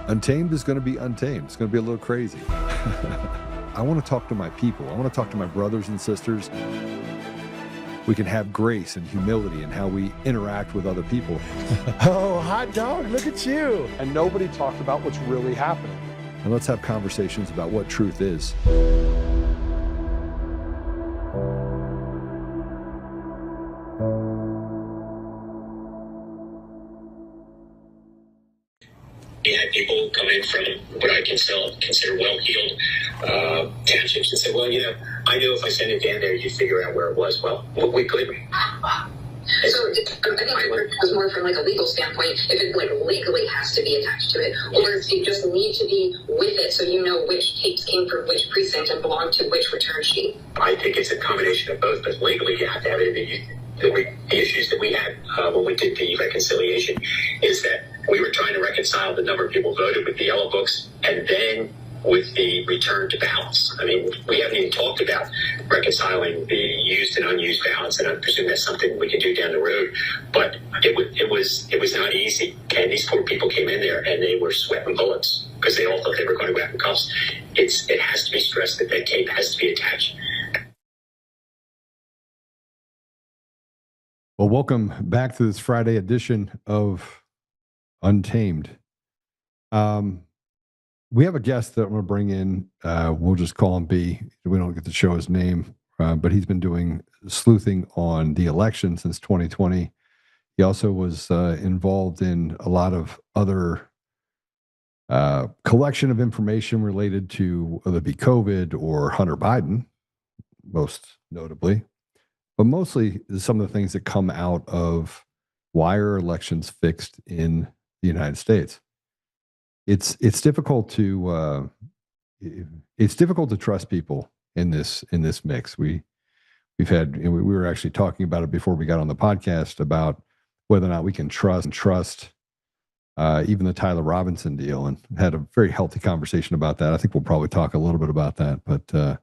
Untamed is going to be untamed. It's going to be a little crazy. I want to talk to my people. I want to talk to my brothers and sisters. We can have grace and humility in how we interact with other people. Oh, hot dog, look at you. And nobody talked about what's really happening. And let's have conversations about what truth is. We had people come in from what I consider well-heeled townships and say, well, I knew if I sent it down there, you'd figure out where it was. Well, we couldn't. So I think my work was more from like a legal standpoint, if it like legally has to be attached to it, or if you just need to be with it so you know which tapes came from which precinct and belong to which return sheet. I think it's a combination of both, but legally you have to have it. The issues that we had when we did the reconciliation is that we were trying to reconcile the number of people voted with the yellow books and then with the return to ballots. I mean, we haven't even talked about reconciling the used and unused ballots, and I presume that's something we can do down the road. But it was not easy, and these poor people came in there and they were sweating bullets because they all thought they were going to go out in cuffs. It has to be stressed that tape has to be attached. Well, welcome back to this Friday edition of Untamed. We have a guest that I'm going to bring in. We'll just call him B. We don't get to show his name, but he's been doing sleuthing on the election since 2020. He also was involved in a lot of other collection of information related to whether it be COVID or Hunter Biden, most notably. But mostly some of the things that come out of why are elections fixed in the United States. It's difficult to trust people in this mix. We were actually talking about it before we got on the podcast about whether or not we can trust even the Tyler Robinson deal, and had a very healthy conversation about that. I think we'll probably talk a little bit about that, but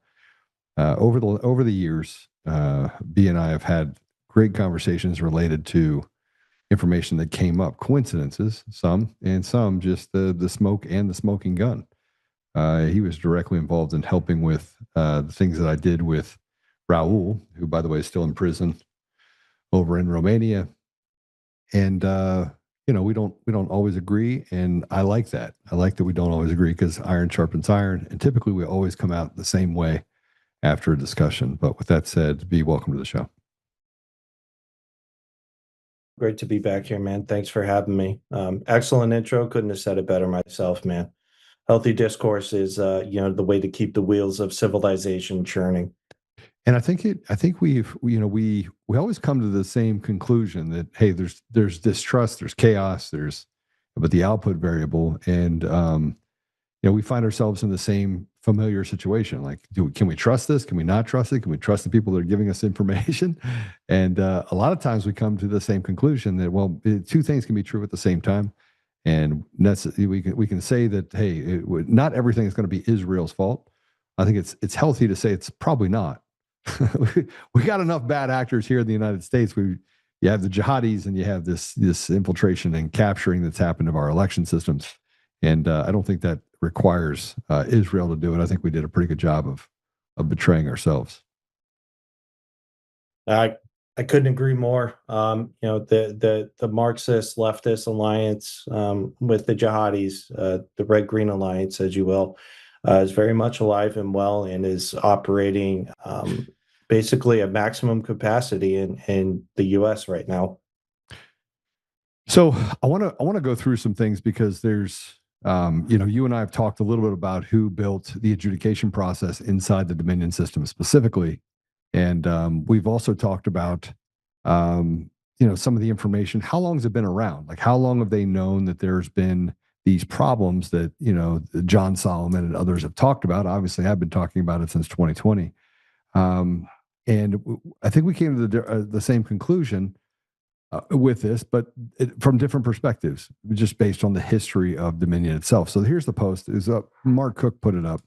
over the years, B and I have had great conversations related to information that came up, coincidences, some just the smoke and the smoking gun. He was directly involved in helping with the things that I did with Raul, who, by the way, is still in prison over in Romania. And we don't always agree, and I like that. I like that we don't always agree, because iron sharpens iron, and typically we always come out the same way after a discussion. But with that said, B, welcome to the show. Great to be back here, man. Thanks for having me. Excellent intro. Couldn't have said it better myself, man. Healthy discourse is, the way to keep the wheels of civilization churning. And I think we always come to the same conclusion that, hey, there's distrust, there's chaos, but the output variable, and we find ourselves in the same familiar situation. Like, can we trust this? Can we not trust it? Can we trust the people that are giving us information? And a lot of times we come to the same conclusion that, well, two things can be true at the same time. And we can say that, hey, not everything is going to be Israel's fault. I think it's healthy to say it's probably not. We got enough bad actors here in the United States. You have the jihadis, and you have this infiltration and capturing that's happened of our election systems. And I don't think that requires Israel to do it. I think we did a pretty good job of betraying ourselves. I couldn't agree more. The Marxist leftist alliance with the jihadis, the red-green alliance, as you will, is very much alive and well, and is operating basically at maximum capacity in the U.S. right now. So I want to go through some things, because there's you and I have talked a little bit about who built the adjudication process inside the Dominion system specifically. And we've also talked about, some of the information. How long has it been around? Like, how long have they known that there's been these problems that, John Solomon and others have talked about? Obviously, I've been talking about it since 2020. And I think we came to the same conclusion with this, but from different perspectives, just based on the history of Dominion itself. So here's the post. Mark Cook put it up.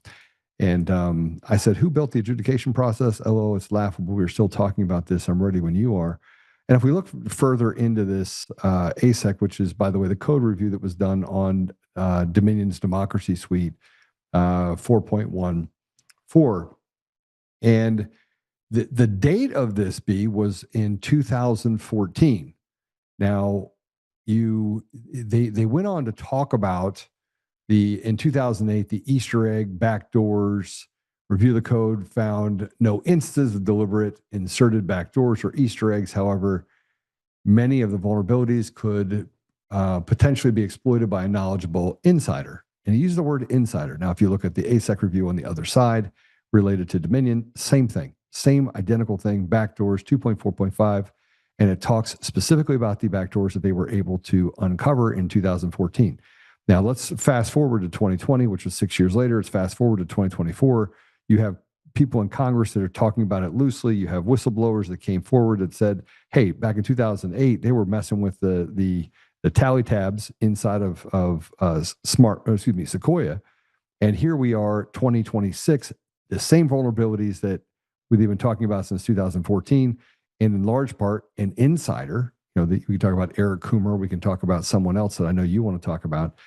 And I said, who built the adjudication process? LO, it's laughable. We're still talking about this. I'm ready when you are. And if we look further into this ASEC, which is, by the way, the code review that was done on Dominion's Democracy Suite 4.14. And the date of this was in 2014. Now, they went on to talk about in 2008, the Easter egg backdoors. Review the code found no instances of deliberate inserted backdoors or Easter eggs. However, many of the vulnerabilities could potentially be exploited by a knowledgeable insider. And he used the word insider. Now, if you look at the ASEC review on the other side related to Dominion, same thing, same identical thing, backdoors 2.4.5. And it talks specifically about the backdoors that they were able to uncover in 2014. Now, let's fast forward to 2020, which was 6 years later. Let's fast forward to 2024. You have people in Congress that are talking about it loosely. You have whistleblowers that came forward that said, hey, back in 2008, they were messing with the tally tabs inside of Sequoia. And here we are, 2026, the same vulnerabilities that we've been talking about since 2014. And in large part, an insider, we can talk about Eric Coomer. We can talk about someone else that I know you want to talk about.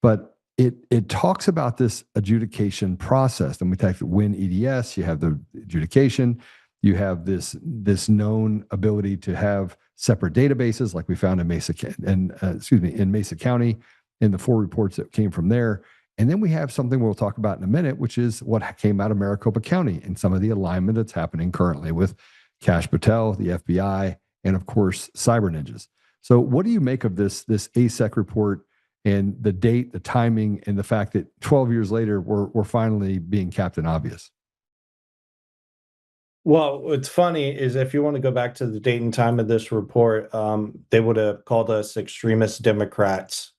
But it talks about this adjudication process. And we talk Win EDS, you have the adjudication, you have this known ability to have separate databases like we found in Mesa County in the 4 reports that came from there. And then we have something we'll talk about in a minute, which is what came out of Maricopa County and some of the alignment that's happening currently with Kash Patel, the FBI, and of course, Cyber Ninjas. So what do you make of this ASEC report and the date, the timing, and the fact that 12 years later, we're finally being Captain Obvious? Well, what's funny is if you want to go back to the date and time of this report, they would have called us extremist Democrats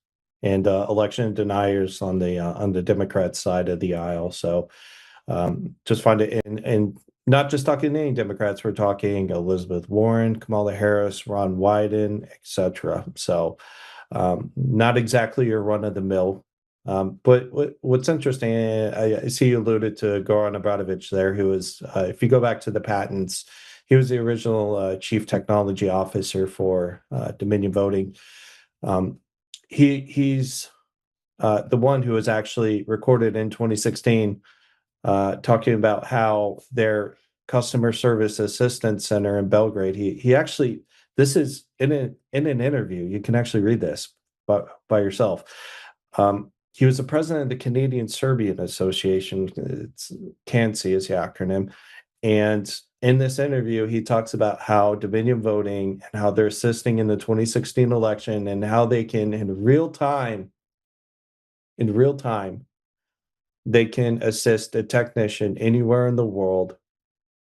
and election deniers on the Democrat side of the aisle. So just find it and not just talking any Democrats, we're talking Elizabeth Warren, Kamala Harris, Ron Wyden, etc. So not exactly your run-of-the-mill. But what's interesting, I see you alluded to Goran Abramovich there, who is, if you go back to the patents, he was the original chief technology officer for Dominion Voting. He's the one who was actually recorded in 2016 talking about how their customer service assistance center in Belgrade, he actually, this is in an interview, you can actually read this by yourself. He was the president of the Canadian Serbian Association. It's CANSI is the acronym. And in this interview, he talks about how Dominion Voting and how they're assisting in the 2016 election and how they can, in real time, they can assist a technician anywhere in the world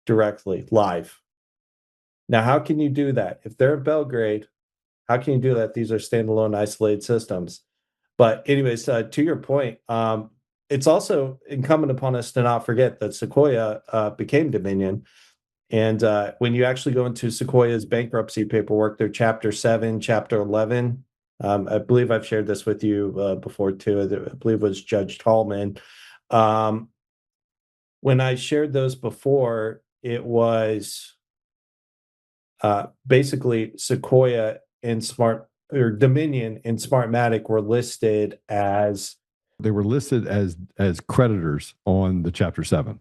directly, live. Now, how can you do that? If they're in Belgrade, how can you do that? These are standalone isolated systems. But anyways, to your point, it's also incumbent upon us to not forget that Sequoia became Dominion. And when you actually go into Sequoia's bankruptcy paperwork, their Chapter 7, Chapter 11, I believe I've shared this with you before too. I believe it was Judge Oltmann. When I shared those before, it was basically Sequoia and Dominion and Smartmatic were listed as... They were listed as creditors on the Chapter 7.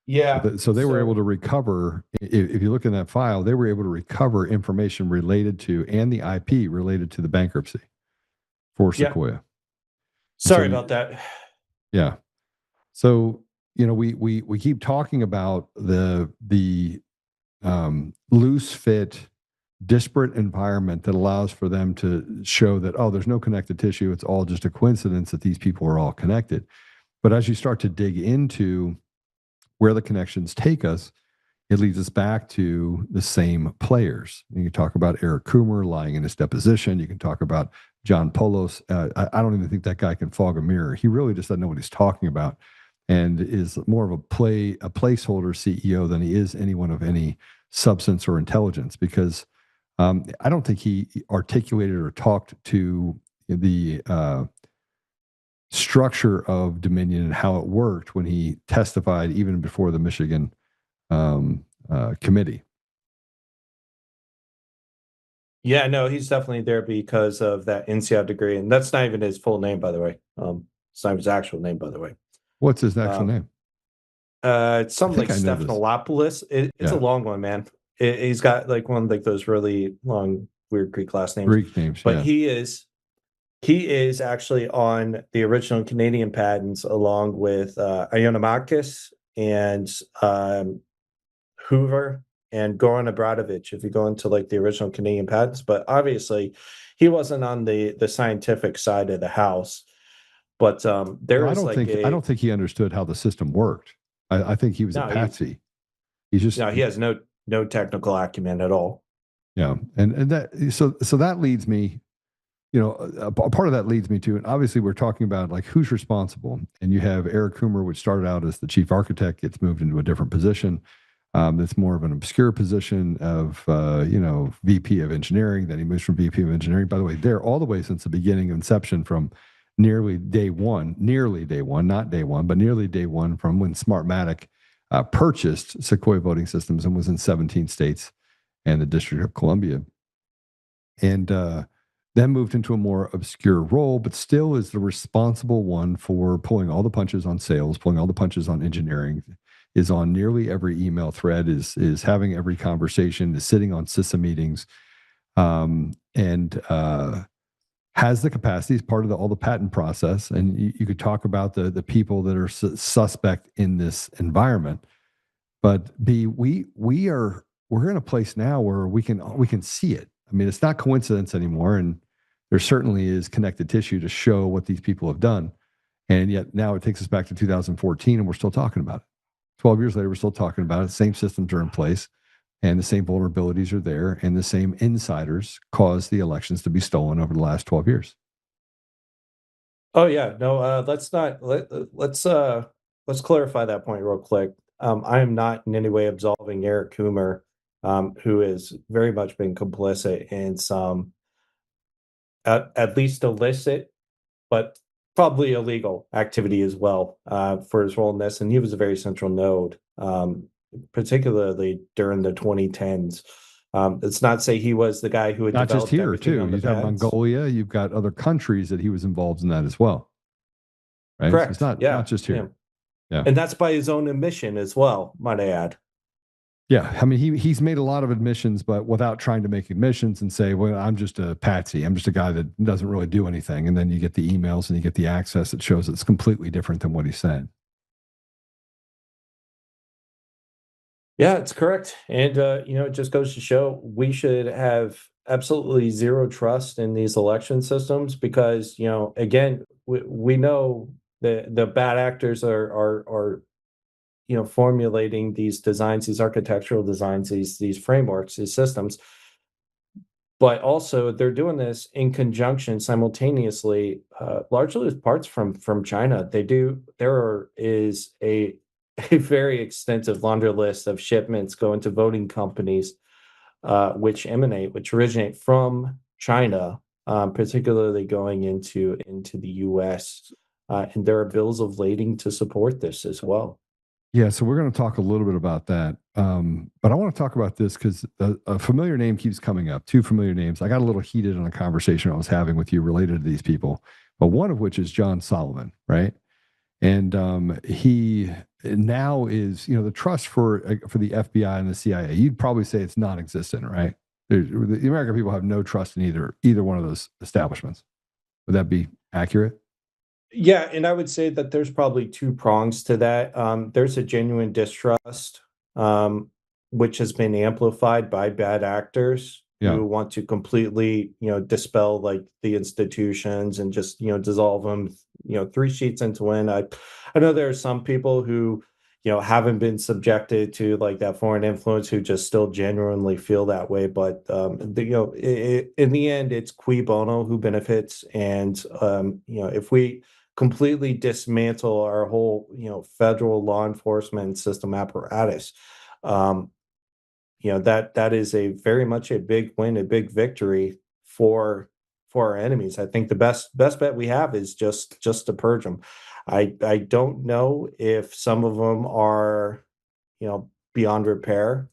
Yeah. So they were able to recover, if you look in that file, they were able to recover information related to, and the IP related to the bankruptcy for Sequoia. Yeah. Sorry about that. Yeah. So, we keep talking about the loose fit, disparate environment that allows for them to show that, there's no connected tissue. It's all just a coincidence that these people are all connected. But as you start to dig into where the connections take us, it leads us back to the same players. You can talk about Eric Coomer lying in his deposition. You can talk about John Polos. I don't even think that guy can fog a mirror. He really just doesn't know what he's talking about and is more of a placeholder CEO than he is anyone of any substance or intelligence, because I don't think he articulated or talked to the structure of Dominion and how it worked when he testified even before the Michigan committee. Yeah, no, he's definitely there because of that NCI degree, and that's not even his full name, by the way. It's not his actual name, by the way. What's his actual name? It's something like I know this. Stephanopoulos. It's a Yeah. long one, man. He's got like one of like those really long, weird Greek last names. Greek names, But yeah. he is actually on the original Canadian patents along with Ioannidakis and Hoover and Goran Abramovich, if you go into like the original Canadian patents. But obviously, he wasn't on the scientific side of the house. But there Well, is like I don't think he understood how the system worked. I think he was a no, patsy. He's just he has no technical acumen at all. yeah, and that so that leads me, you know, a part of that leads me to, and obviously we're talking about like who's responsible, and you have Eric Coomer, which started out as the chief architect, gets moved into a different position. That's more of an obscure position of VP of engineering. Then he moves from VP of engineering. By the way, there all the way since the beginning of inception, from nearly day one, not day one, but nearly day one, from when Smartmatic purchased Sequoia Voting Systems and was in 17 states and the District of Columbia, and then moved into a more obscure role, but still is the responsible one for pulling all the punches on sales, pulling all the punches on engineering, is on nearly every email thread, is having every conversation, is sitting on CISA meetings, and has the capacity as part of all the patent process. And you could talk about the people that are suspect in this environment, but we're in a place now where we can see it. I mean, it's not coincidence anymore, and there certainly is connected tissue to show what these people have done. And yet now it takes us back to 2014, and we're still talking about it. 12 years later, we're still talking about it. The same systems are in place, and the same vulnerabilities are there, and the same insiders caused the elections to be stolen over the last 12 years. Oh yeah, no. Let's clarify that point real quick. I am not in any way absolving Eric Coomer, who has very much been complicit in some, at least illicit, but probably illegal activity as well, for his role in this. And he was a very central node, particularly during the 2010s. It's not to say he was the guy who had Not just developed here, everything too. on the You have patents. Mongolia, you've got other countries that he was involved in that as well. Right? Correct. So it's not just here. Yeah. And that's by his own admission as well, might I add. Yeah, I mean, he's made a lot of admissions, but without trying to make admissions and say, well, I'm just a patsy. I'm just a guy that doesn't really do anything. And then you get the emails and you get the access that shows it's completely different than what he said. Yeah, it's correct. And, it just goes to show we should have absolutely zero trust in these election systems because, again, we know the bad actors are formulating these designs, these architectural designs, these frameworks, these systems. But also they're doing this in conjunction simultaneously, largely with parts from China. There is a very extensive laundry list of shipments going to voting companies, which originate from China, particularly going into the U.S. And there are bills of lading to support this as well. Yeah, so we're going to talk a little bit about that. But I want to talk about this because a familiar name keeps coming up, two familiar names. I got a little heated on a conversation I was having with you related to these people, but one of which is John Solomon, right? And he now is, the trust for the FBI and the CIA, you'd probably say it's non-existent, right? The American people have no trust in either one of those establishments. Would that be accurate? Yeah, and I would say that there's probably two prongs to that. There's a genuine distrust, which has been amplified by bad actors Yeah. who want to completely, dispel like the institutions and just, dissolve them, 3 sheets into one. I know there are some people who, haven't been subjected to like that foreign influence who just still genuinely feel that way. But, in the end, it's cui bono, who benefits. And, if we completely dismantle our whole, federal law enforcement system apparatus, that is a very much a big win, a big victory for our enemies. I think the best bet we have is just to purge them. I don't know if some of them are, beyond repair,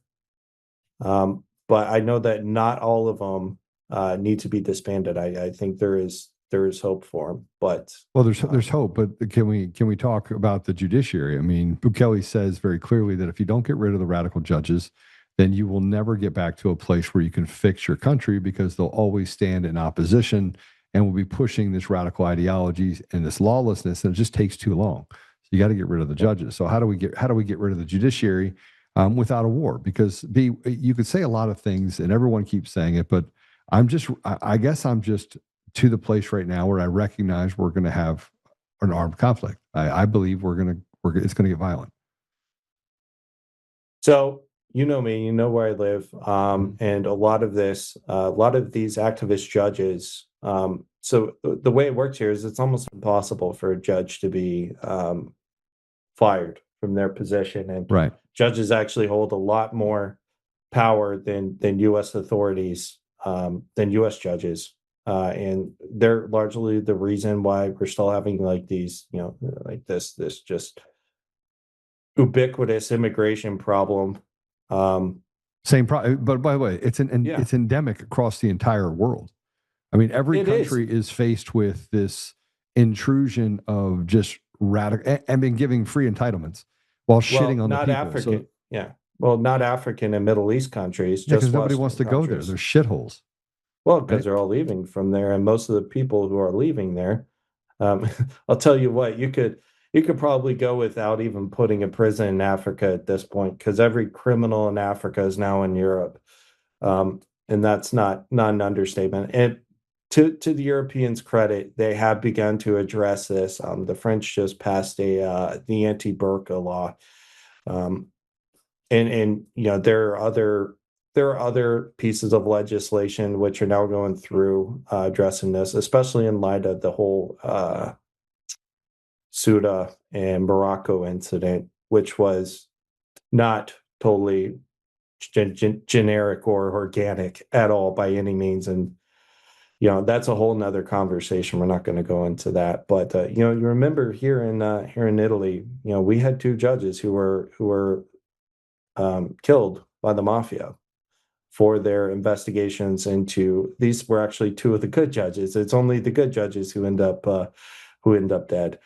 but I know that not all of them need to be disbanded. I think there is hope for them, but well, there's hope. But can we talk about the judiciary? I mean, Bukele says very clearly that if you don't get rid of the radical judges, then you will never get back to a place where you can fix your country, because they'll always stand in opposition and will be pushing this radical ideologies and this lawlessness, and it just takes too long. So you got to get rid of the judges. So how do we get rid of the judiciary without a war? Because you could say a lot of things, and everyone keeps saying it, but I guess I'm just to the place right now where I recognize we're going to have an armed conflict. I believe it's going to get violent. So, you know me, you know where I live, and a lot of these activist judges. So the way it works here is it's almost impossible for a judge to be fired from their position, and right. Judges actually hold a lot more power than U.S. authorities, than U.S. judges, and they're largely the reason why we're still having like these, like this just ubiquitous immigration problem. Same problem, but by the way, it's endemic across the entire world. I mean, every country is faced with this intrusion of just radical and been giving free entitlements while shitting on the people. African, not African and Middle East countries. Yeah, because nobody wants to go there. They're shitholes. Well, because they're all leaving from there, and most of the people who are leaving there, I'll tell you what, you could probably go without even putting a prison in Africa at this point, because every criminal in Africa is now in Europe, and that's not an understatement. And to the Europeans' credit, they have begun to address this. The French just passed the anti-burqa law, and there are other pieces of legislation which are now going through addressing this, especially in light of the whole Ceuta and Morocco incident, which was not totally generic or organic at all by any means. And that's a whole nother conversation. We're not going to go into that, but you remember here in Italy, we had 2 judges who were killed by the mafia for their investigations into. These were actually 2 of the good judges. It's only the good judges who end up dead.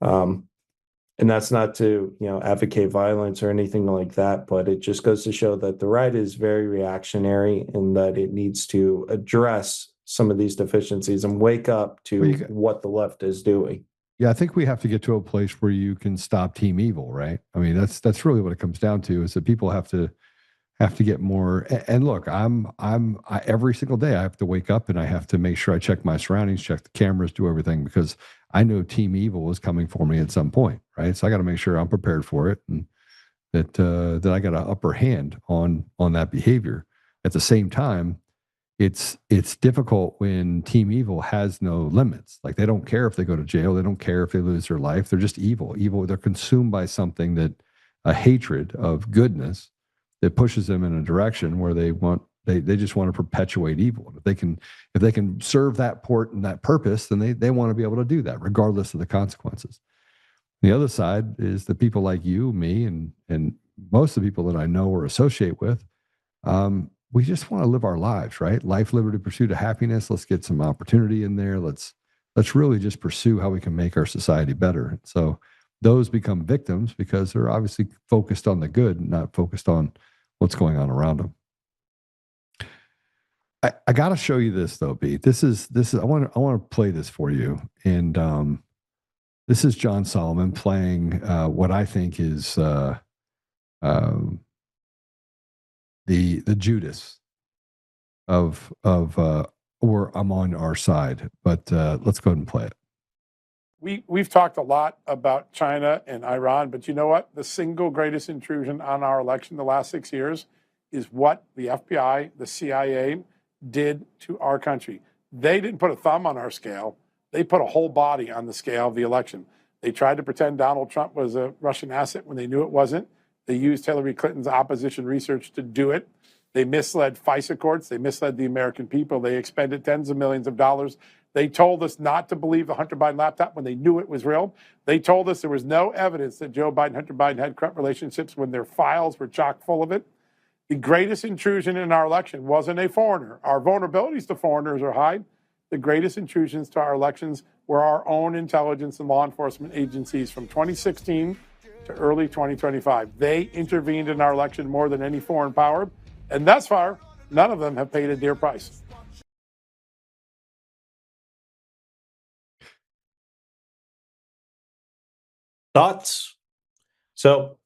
And that's not to advocate violence or anything like that, but it just goes to show that the right is very reactionary, and that it needs to address some of these deficiencies and wake up to what the left is doing. Yeah, I think we have to get to a place where you can stop team evil, right? I mean, that's really what it comes down to, is that people have to get more. And look, I every single day I have to wake up and I have to make sure I check my surroundings, check the cameras, do everything, because I know team evil is coming for me at some point, right? So I got to make sure I'm prepared for it, and that I got an upper hand on that behavior. At the same time, it's difficult when team evil has no limits. Like, they don't care if they go to jail, they don't care if they lose their life. They're just evil. They're consumed by something, that a hatred of goodness that pushes them in a direction where they just want to perpetuate evil. If they can serve that port and that purpose, then they want to be able to do that regardless of the consequences. The other side is the people like you, me, and most of the people that I know or associate with. We just want to live our lives, right? Life, liberty, pursuit of happiness. Let's get some opportunity in there. Let's really just pursue how we can make our society better. So those become victims because they're obviously focused on the good, not focused on what's going on around them. I got to show you this though, B. This is I want to play this for you, and this is John Solomon playing what I think is the Judas of or I'm on our side, but let's go ahead and play it. We've talked a lot about China and Iran, but you know what? The single greatest intrusion on our election the last 6 years is what the FBI, the CIA did to our country. They didn't put a thumb on our scale. They put a whole body on the scale of the election. They tried to pretend Donald Trump was a Russian asset when they knew it wasn't. They used Hillary Clinton's opposition research to do it. They misled FISA courts. They misled the American people. They expended tens of millions of dollars. They told us not to believe the Hunter Biden laptop when they knew it was real. They told us there was no evidence that Joe Biden and Hunter Biden had corrupt relationships when their files were chock full of it. The greatest intrusion in our election wasn't a foreigner. Our vulnerabilities to foreigners are high. The greatest intrusions to our elections were our own intelligence and law enforcement agencies from 2016 to early 2025. They intervened in our election more than any foreign power, and thus far, none of them have paid a dear price. Thoughts? So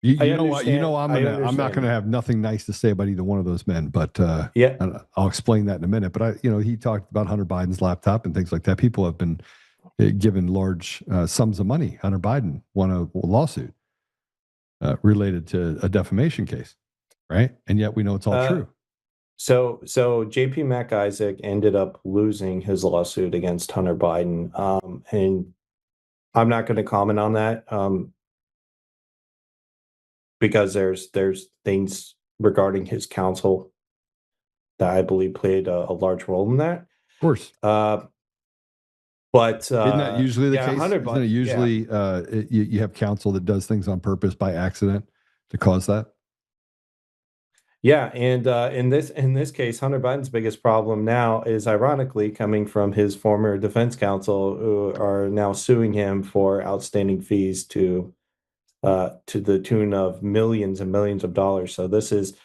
You I know what? You know I'm not understand. gonna have nothing nice to say about either one of those men, but Yeah. I'll explain that in a minute. But he talked about Hunter Biden's laptop and things like that. People have been given large sums of money. Hunter Biden won a lawsuit related to a defamation case, right? And yet we know it's all true. So JP McIsaac ended up losing his lawsuit against Hunter Biden, and I'm not going to comment on that because there's things regarding his counsel that I believe played a large role in that. Of course. But isn't that usually the case? Hunter Isn't it usually you have counsel that does things on purpose by accident to cause that? Yeah, and in this case, Hunter Biden's biggest problem now is ironically coming from his former defense counsel, who are now suing him for outstanding fees to the tune of millions and millions of dollars. So this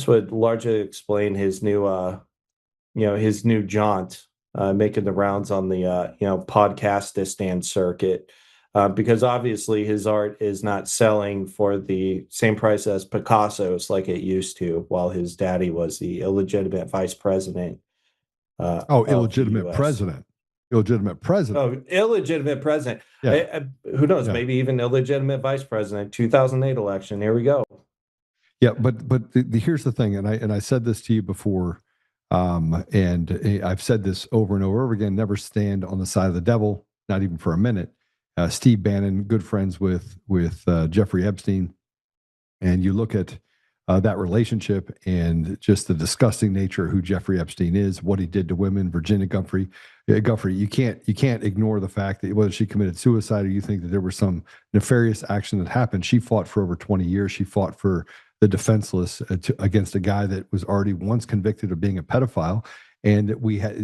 would largely explain his new his new jaunt, making the rounds on the podcast circuit. Because obviously his art is not selling for the same price as Picasso's like it used to, while his daddy was the illegitimate vice president. Illegitimate president. Illegitimate president. Oh, illegitimate president. Yeah. Who knows? Yeah. Maybe even illegitimate vice president. 2008 election. Here we go. Yeah, but here's the thing, and I said this to you before, and I've said this over and over again. Never stand on the side of the devil, not even for a minute. Steve Bannon, good friends with Jeffrey Epstein, and you look at that relationship and just the disgusting nature of who Jeffrey Epstein is, what he did to women. Virginia Giuffre, you can't ignore the fact that whether she committed suicide or you think that there was some nefarious action that happened, she fought for over 20 years. She fought for the defenseless against a guy that was already once convicted of being a pedophile. And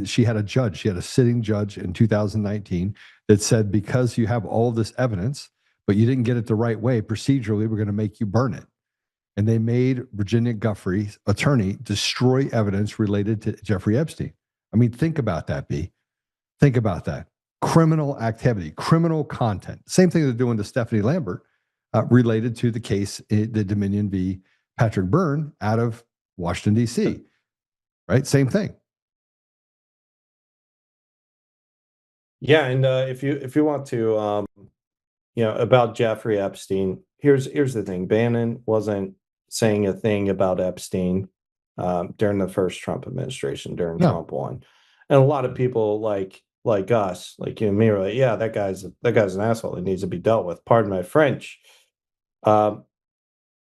she had a sitting judge in 2019 that said, because you have all this evidence, but you didn't get it the right way, procedurally, we're going to make you burn it. And they made Virginia Giuffre's attorney destroy evidence related to Jeffrey Epstein. I mean, think about that, B. Think about that. Criminal activity, criminal content. Same thing they're doing to Stephanie Lambert related to the case, the Dominion v. Patrick Byrne out of Washington, D.C., right? Same thing. Yeah, and if you want to, about Jeffrey Epstein, here's the thing: Bannon wasn't saying a thing about Epstein during the first Trump administration, during Trump 1, and a lot of people like us, like you and me, were like, yeah, that guy's an asshole. It needs to be dealt with. Pardon my French.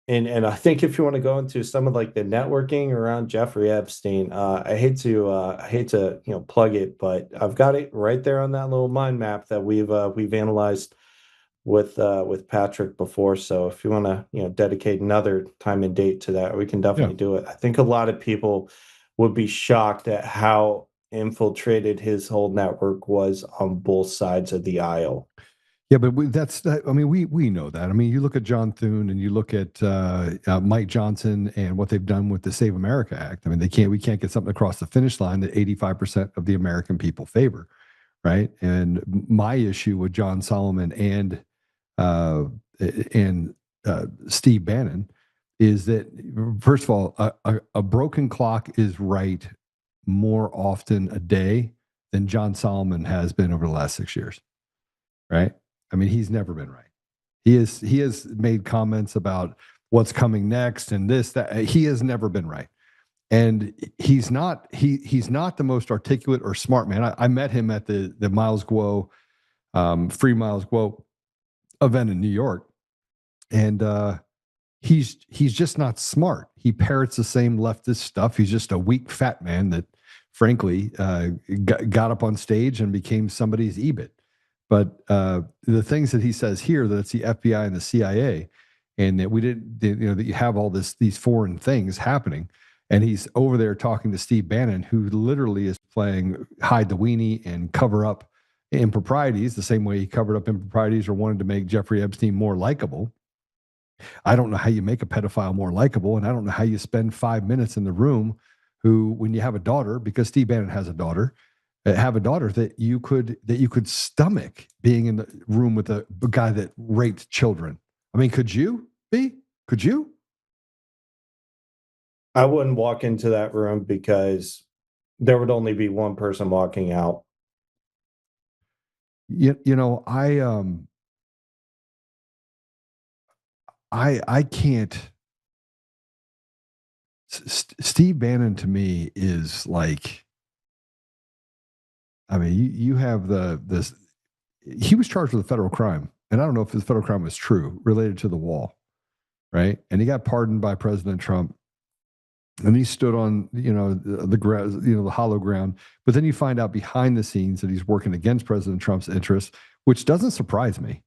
And I think if you want to go into some of like the networking around Jeffrey Epstein, I hate to plug it, but I've got it right there on that little mind map that we've analyzed with Patrick before. So if you want to dedicate another time and date to that, we can definitely do it. I think a lot of people would be shocked at how infiltrated his whole network was on both sides of the aisle. Yeah, but we know that. I mean, you look at John Thune and you look at Mike Johnson and what they've done with the Save America Act. I mean, we can't get something across the finish line that 85% of the American people favor, right? And my issue with John Solomon and Steve Bannon is that, first of all, a broken clock is right more often a day than John Solomon has been over the last 6 years, right? I mean, he's never been right. He has made comments about what's coming next and this, that. He has never been right. And he's not the most articulate or smart man. I met him at the Miles Guo, Free Miles Guo event in New York. And he's just not smart. He parrots the same leftist stuff. He's just a weak, fat man that, frankly, got up on stage and became somebody's EBIT. But the things that he says here, that it's the FBI and the CIA, and that we didn't, that you have all these foreign things happening. And he's over there talking to Steve Bannon, who literally is playing hide the weenie and cover up improprieties the same way he covered up improprieties or wanted to make Jeffrey Epstein more likable. I don't know how you make a pedophile more likable, and I don't know how you spend 5 minutes in the room when you have a daughter, because Steve Bannon has a daughter, have a daughter that you could stomach being in the room with a guy that raped children. I mean, could you be? Could you? I wouldn't walk into that room because there would only be one person walking out. I can't. Steve Bannon to me is like, I mean, you have this. He was charged with a federal crime, and I don't know if this federal crime was true related to the wall, right? And he got pardoned by President Trump, and he stood on the ground, the hollow ground. But then you find out behind the scenes that he's working against President Trump's interests, which doesn't surprise me.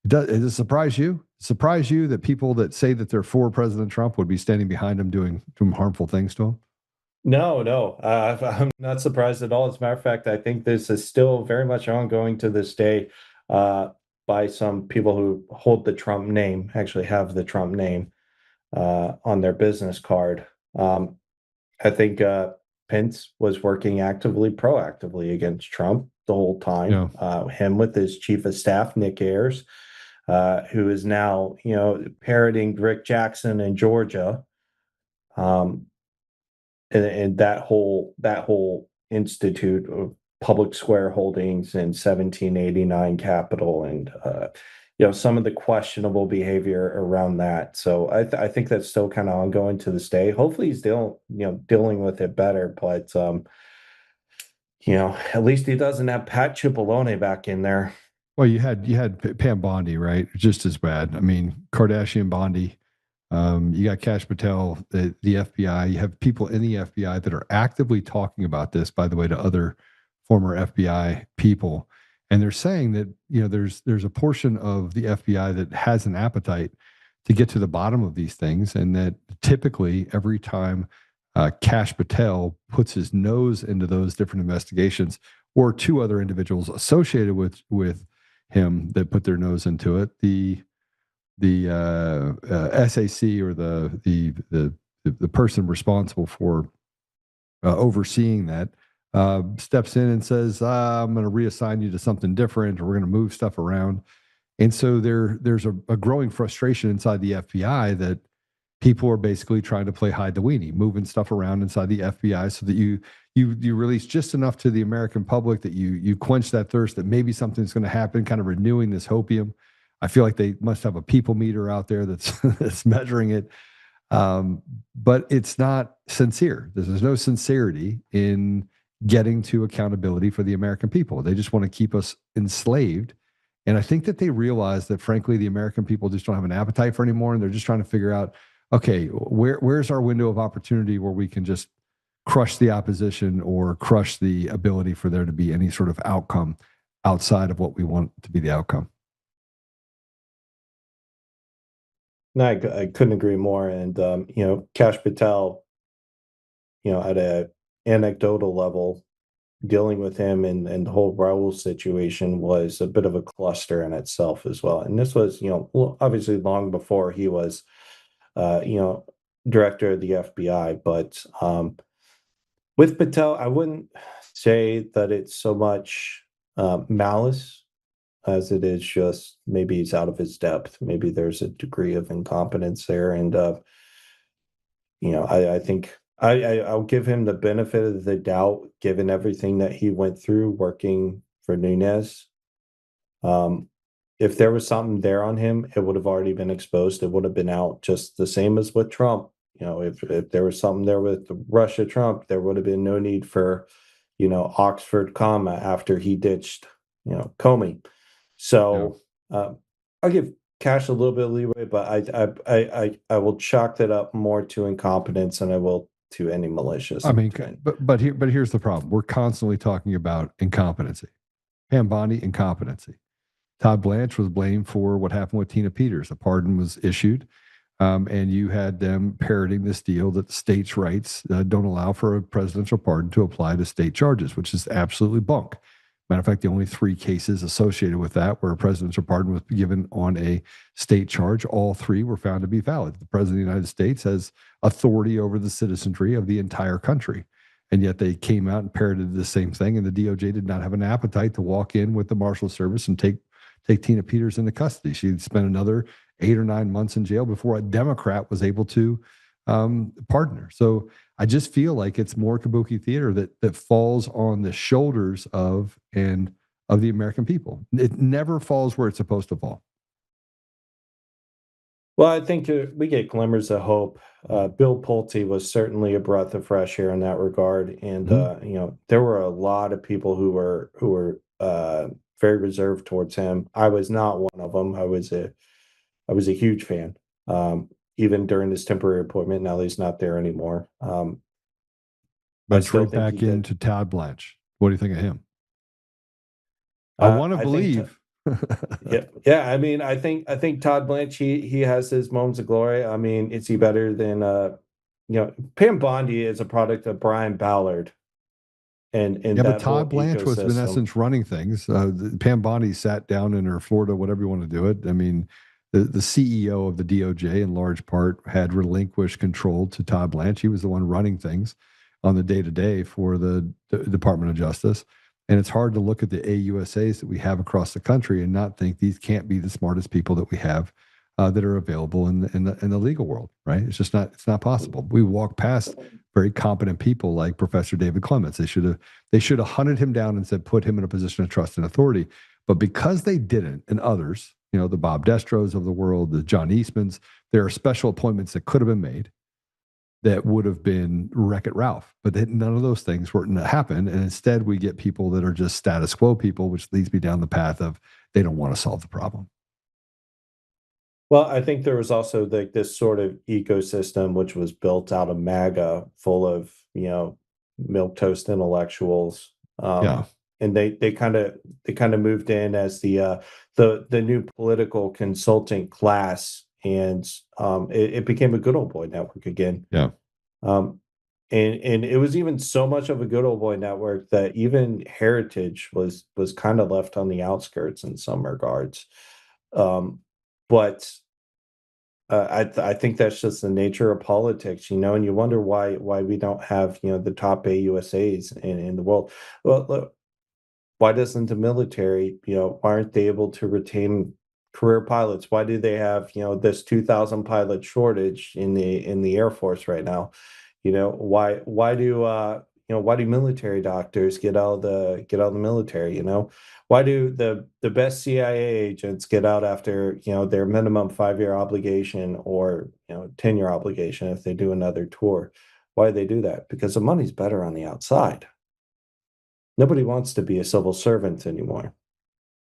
Does it surprise you? Surprise you that people that say that they're for President Trump would be standing behind him doing harmful things to him? No. I'm not surprised at all. As a matter of fact, I think this is still very much ongoing to this day by some people who hold the Trump name, actually have the Trump name on their business card. I think Pence was working proactively against Trump the whole time. Yeah. Him with his chief of staff, Nick Ayers, who is now, parroting Rick Jackson in Georgia. And that whole institute of public square holdings in 1789 Capitol, and some of the questionable behavior around that. So I think that's still kind of ongoing to this day. Hopefully he's still dealing with it better, but at least he doesn't have Pat Cipollone back in there. Well, you had Pam Bondi, right? Just as bad. I mean, Kardashian Bondi. You got Kash Patel, the FBI. You have people in the FBI that are actively talking about this, by the way, to other former FBI people. And they're saying that, there's a portion of the FBI that has an appetite to get to the bottom of these things. And that typically every time Kash Patel puts his nose into those different investigations, or two other individuals associated with him that put their nose into it, the SAC, or the person responsible for overseeing that, steps in and says, I'm going to reassign you to something different, or we're going to move stuff around. And so there's a growing frustration inside the FBI that people are basically trying to play hide the weenie, moving stuff around inside the FBI so that you release just enough to the American public that you quench that thirst that maybe something's going to happen, kind of renewing this hopium. I feel like they must have a people meter out there that's measuring it. But it's not sincere. There's no sincerity in getting to accountability for the American people. They just want to keep us enslaved. And I think that they realize that, frankly, the American people just don't have an appetite for anymore. And they're just trying to figure out, okay, where's our window of opportunity where we can just crush the opposition or crush the ability for there to be any sort of outcome outside of what we want to be the outcome. No, I couldn't agree more. And, Kash Patel, at a anecdotal level, dealing with him and the whole Raul situation was a bit of a cluster in itself as well. And this was, obviously long before he was, director of the FBI. But with Patel, I wouldn't say that it's so much malice as it is just maybe he's out of his depth. Maybe there's a degree of incompetence there. And, I think I'll give him the benefit of the doubt, given everything that he went through working for Nunes. If there was something there on him, it would have already been exposed. It would have been out, just the same as with Trump. If there was something there with Russia Trump, there would have been no need for, Oxford comma after he ditched, Comey. So I'll give Kash a little bit of leeway, but I will chalk that up more to incompetence than I will to any malicious. I mean, but here's the problem. We're constantly talking about incompetency. Pam Bondi, incompetency. Todd Blanche was blamed for what happened with Tina Peters. A pardon was issued, and you had them parroting this deal that the states' rights don't allow for a presidential pardon to apply to state charges, which is absolutely bunk. Matter of fact, the only 3 cases associated with that where a presidential pardon was given on a state charge, all 3 were found to be valid. The president of the United States has authority over the citizenry of the entire country. And yet they came out and parroted the same thing, and the DOJ did not have an appetite to walk in with the Marshal Service and take Tina Peters into custody. She'd spent another 8 or 9 months in jail before a Democrat was able to pardon her. So I just feel like it's more kabuki theater that falls on the shoulders of the American people. It never falls where it's supposed to fall. Well, I think we get glimmers of hope. Bill Pulte was certainly a breath of fresh air in that regard, and there were a lot of people who were very reserved towards him. I was not one of them. I was a huge fan, even during this temporary appointment. Now he's not there anymore. Let's right back into Todd Blanche. What do you think of him? I want to believe. Yeah. I mean, I think Todd Blanche, he has his moments of glory. I mean, is he better than Pam Bondi is a product of Brian Ballard. And but Todd Blanche was in essence running things. Pam Bondi sat down in her Florida, whatever you want to do it. I mean, the CEO of the DOJ in large part had relinquished control to Todd Blanche. He was the one running things on the day-to-day for the Department of Justice. And it's hard to look at the AUSAs that we have across the country and not think these can't be the smartest people that we have that are available in the legal world, right? It's just not, it's not possible. We walk past very competent people like Professor David Clements. They should have hunted him down and said, put him in a position of trust and authority. But because they didn't, and others, the Bob Destros of the world, the John Eastmans, there are special appointments that could have been made that would have been Wreck-It Ralph, but none of those things were to happen. And instead we get people that are just status quo people, which leads me down the path of they don't want to solve the problem. Well, I think there was also this sort of ecosystem which was built out of MAGA, full of milquetoast intellectuals, and they kind of moved in as the new political consulting class, and it became a good old boy network again. Yeah, and it was even so much of a good old boy network that even Heritage was kind of left on the outskirts in some regards. But I think that's just the nature of politics, and you wonder why we don't have the top AUSAs in the world. Well, look, why doesn't the military, why aren't they able to retain career pilots? Why do they have this 2,000 pilot shortage in the Air Force right now? Why do military doctors get out of the military? Why do the best CIA agents get out after their minimum 5-year obligation or 10-year obligation if they do another tour? Why do they do that? Because the money's better on the outside. Nobody wants to be a civil servant anymore.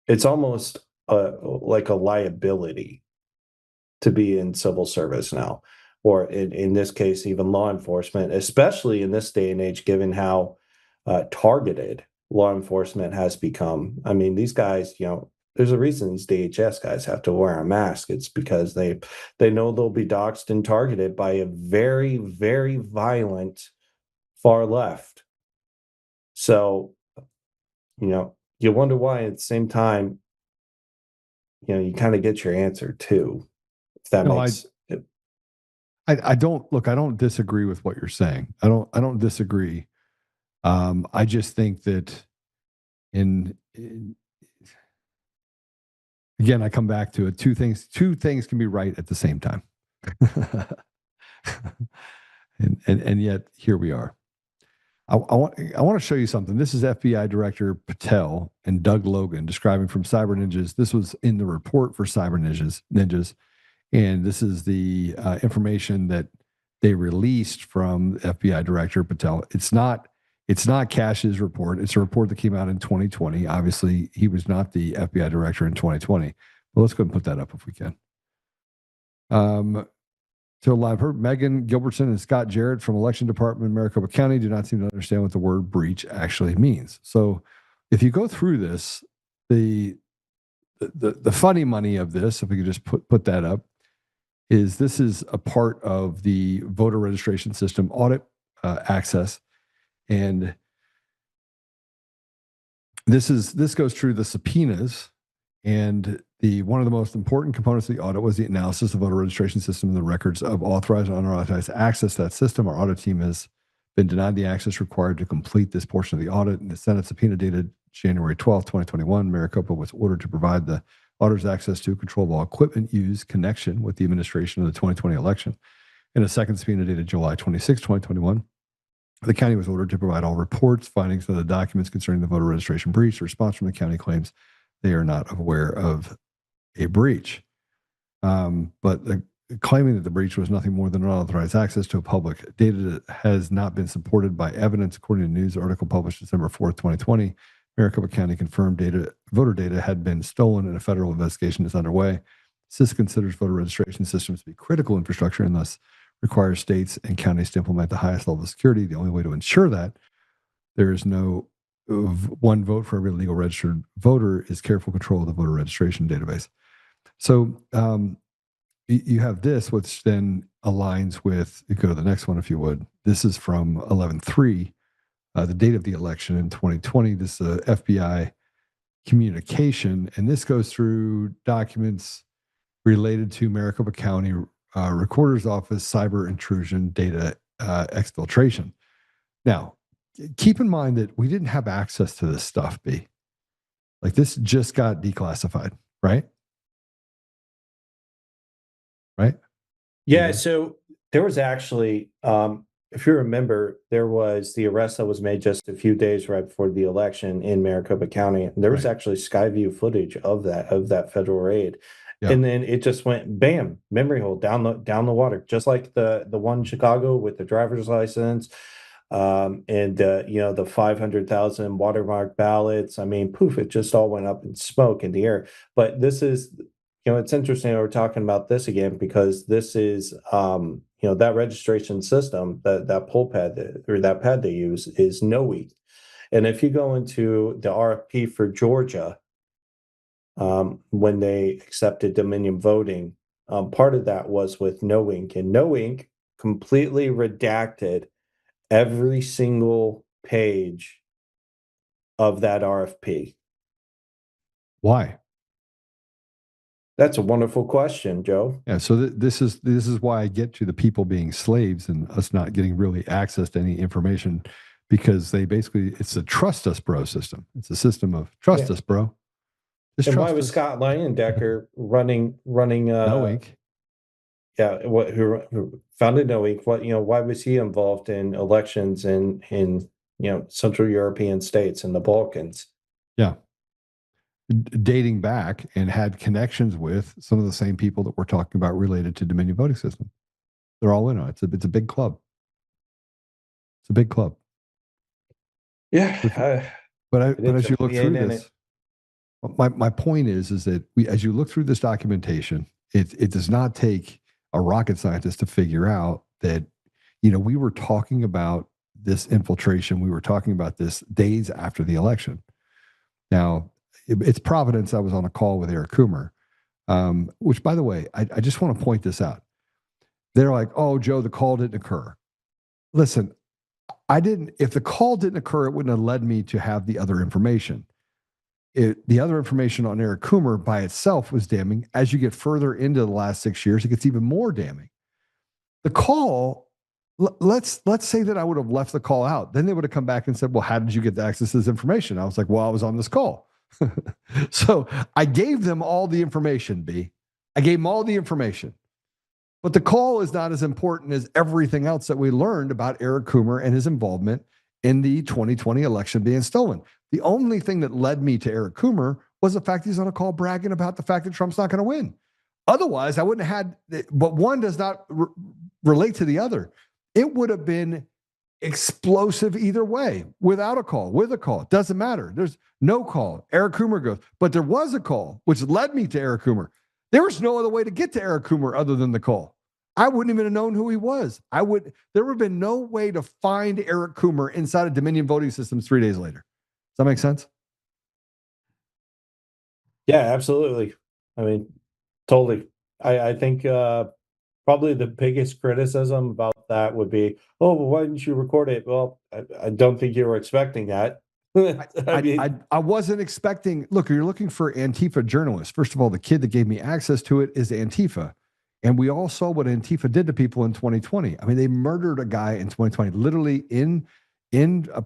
It's almost like a liability to be in civil service now, or in this case, even law enforcement, especially in this day and age, given how targeted law enforcement has become. I mean, these guys, there's a reason these DHS guys have to wear a mask. It's because they know they'll be doxxed and targeted by a very, very violent far left. So, you wonder why at the same time, you kind of get your answer too. If that makes it. I don't disagree with what you're saying. I don't disagree. I just think that again, I come back to it. Two things can be right at the same time. and yet here we are. I want to show you something. This is FBI Director Patel and Doug Logan describing from Cyber Ninjas. This was in the report for Cyber Ninjas. And this is the information that they released from FBI Director Patel. It's not Cash's report. It's a report that came out in 2020. Obviously, he was not the FBI Director in 2020. But let's go and put that up if we can. So live heard Megan Gilbertson and Scott Jarrett from Election Department in Maricopa County do not seem to understand what the word breach actually means. So if you go through this, the the funny money of this, if we could just put that up, is this is a part of the voter registration system audit access, and this goes through the subpoenas, and one of the most important components of the audit was the analysis of voter registration system and the records of authorized and unauthorized access to that system. Our audit team has been denied the access required to complete this portion of the audit. And the Senate subpoena dated January 12th, 2021, Maricopa was ordered to provide the auditors access to control of all equipment used connection with the administration of the 2020 election. In a second subpoena dated July 26, 2021, the county was ordered to provide all reports, findings, and the documents concerning the voter registration breach. The response from the county claims they are not aware of a breach. But claiming that the breach was nothing more than unauthorized access to a public data that has not been supported by evidence, according to a news article published December 4th, 2020. Maricopa County confirmed voter data had been stolen and a federal investigation is underway. CIS considers voter registration systems to be critical infrastructure and thus requires states and counties to implement the highest level of security. The only way to ensure that there is no one vote for every legal registered voter is careful control of the voter registration database. So you have this, which then aligns with, you go to the next one if you would. This is from 11/3. The date of the election in 2020. This is a FBI communication, and this goes through documents related to Maricopa County Recorder's Office cyber intrusion data exfiltration. Now, keep in mind that we didn't have access to this stuff, B. Like, this just got declassified, right? Right? Yeah, so there was actually, if you remember, there was the arrest that was made just a few days right before the election in Maricopa County. And there was actually Skyview footage of that federal raid. Yeah. And then it just went bam, memory hole down the water, just like the one in Chicago with the driver's license, and the 500,000 watermark ballots. I mean, poof, it just all went up in smoke in the air. But this is, it's interesting that we're talking about this again, because this is, that registration system, that poll pad or that pad they use is Knowing. And if you go into the RFP for Georgia, when they accepted Dominion voting, part of that was with Knowing, and Knowing completely redacted every single page of that RFP. Why? That's a wonderful question, Joe. Yeah, so this is why I get to the people being slaves and us not getting really access to any information, because it's a trust us, bro system. It's a system of trust us, bro. And why was Scott Leyendecker running Knowing? Yeah, who founded Knowing? Why was he involved in elections in Central European states and the Balkans? Yeah. Dating back and had connections with some of the same people that we're talking about related to Dominion voting system. They're all in on it. It's a big club. It's a big club. Yeah. But as you look through this, my point is that as you look through this documentation, it does not take a rocket scientist to figure out that, we were talking about this infiltration. We were talking about this days after the election. Now, it's Providence. I was on a call with Eric Coomer, which, by the way, I just want to point this out. They're like, "Oh, Joe, the call didn't occur." Listen, if the call didn't occur, it wouldn't have led me to have the other information. The other information on Eric Coomer by itself was damning. As you get further into the last 6 years, it gets even more damning. The call, let's say that I would have left the call out. Then they would have come back and said, "Well, how did you get access to this information?" I was like, "Well, I was on this call." So I gave them all the information, B. I gave them all the information. But the call is not as important as everything else that we learned about Eric Coomer and his involvement in the 2020 election being stolen. The only thing that led me to Eric Coomer was the fact he's on a call bragging about the fact that Trump's not going to win. Otherwise, I wouldn't have had, but one does not relate to the other. It would have been explosive either way, without a call, with a call. It doesn't matter. There's no call. Eric Coomer goes, but there was a call, which led me to Eric Coomer. There was no other way to get to Eric Coomer other than the call. I wouldn't even have known who he was. There would have been no way to find Eric Coomer inside of Dominion voting systems 3 days later. Does that make sense? Yeah, absolutely. I mean, totally. I think probably the biggest criticism about that would be, oh, well, why didn't you record it? Well, I don't think you were expecting that. I mean, I wasn't expecting. Look, you're looking for Antifa journalists. First of all, the kid that gave me access to it is Antifa, and we all saw what Antifa did to people in 2020. I mean, they murdered a guy in 2020, literally in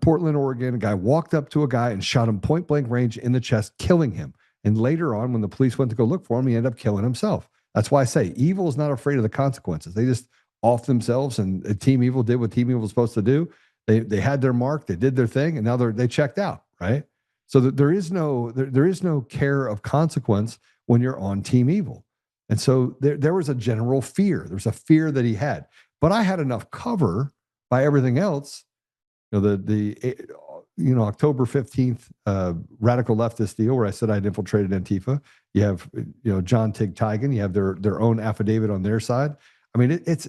Portland, Oregon. A guy walked up to a guy and shot him point blank range in the chest, killing him. And later on, when the police went to go look for him, he ended up killing himself. That's why I say evil is not afraid of the consequences. They just off themselves, and Team Evil did what Team Evil was supposed to do. They had their mark, they did their thing, and now they checked out, right? So that there is no care of consequence when you're on Team Evil. And so there was a general fear. There's a fear that he had. But I had enough cover by everything else. October 15th radical leftist deal where I said I'd infiltrated Antifa. You have John Tig Tigan, you have their own affidavit on their side. I mean, it's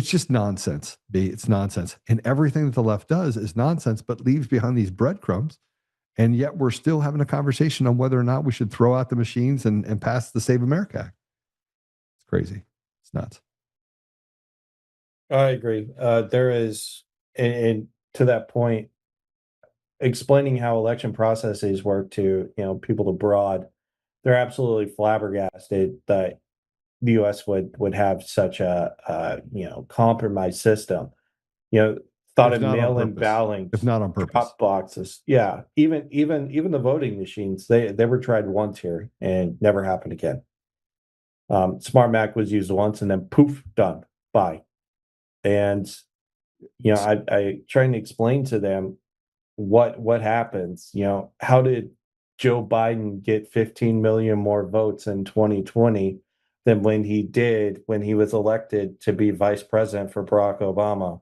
just nonsense. It's nonsense. And everything that the left does is nonsense, but leaves behind these breadcrumbs. And yet we're still having a conversation on whether or not we should throw out the machines and pass the Save America Act. It's crazy. It's nuts. I agree. There is, and to that point, explaining how election processes work to people abroad, they're absolutely flabbergasted that the U.S. would have such a compromised system. Thought If of not on mail-in purpose. balloting, If not on purpose. drop boxes. Yeah, even the voting machines, they were tried once here and never happened again. Smartmatic was used once and then poof, done. Bye. And I trying to explain to them what happens. How did Joe Biden get 15 million more votes in 2020 than when he did when he was elected to be vice president for Barack Obama?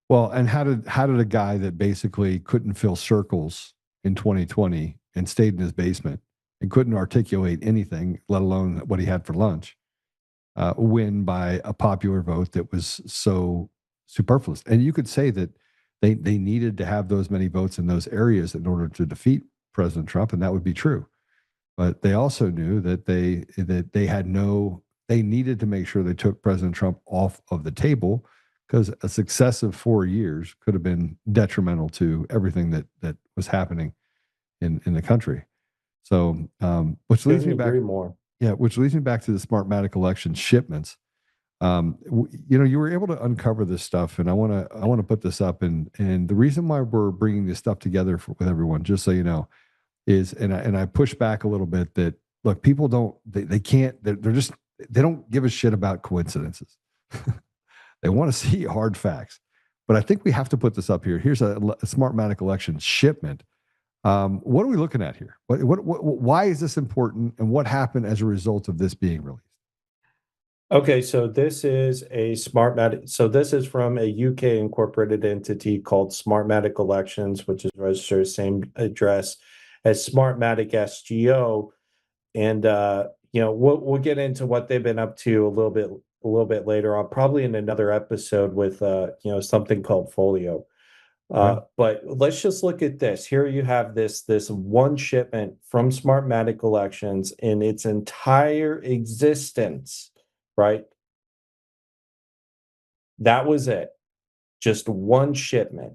Well, and how did a guy that basically couldn't fill circles in 2020 and stayed in his basement and couldn't articulate anything, let alone what he had for lunch, win by a popular vote that was so superfluous? And you could say that they needed to have those many votes in those areas in order to defeat President Trump, and that would be true. But they also knew that they needed to make sure they took President Trump off of the table, because a successive 4 years could have been detrimental to everything that was happening in the country. So, which leads me back more. Yeah, which leads me back to the Smartmatic election shipments. You were able to uncover this stuff, and I want to put this up. And the reason why we're bringing this stuff together with everyone, just so you know, is and I push back a little bit that look, people don't they can't they're just they don't give a shit about coincidences. They want to see hard facts. But I think we have to put this up here. Here's a Smartmatic election shipment. What are we looking at here? Why is this important, and what happened as a result of this being released? Okay, so this is a Smartmatic. So this is from a UK incorporated entity called Smartmatic Elections, which is registered same address as Smartmatic SGO. And we'll get into what they've been up to a little bit later on, probably in another episode with something called Folio. But let's just look at this. Here you have this one shipment from Smartmatic Elections in its entire existence, right? That was it. Just one shipment.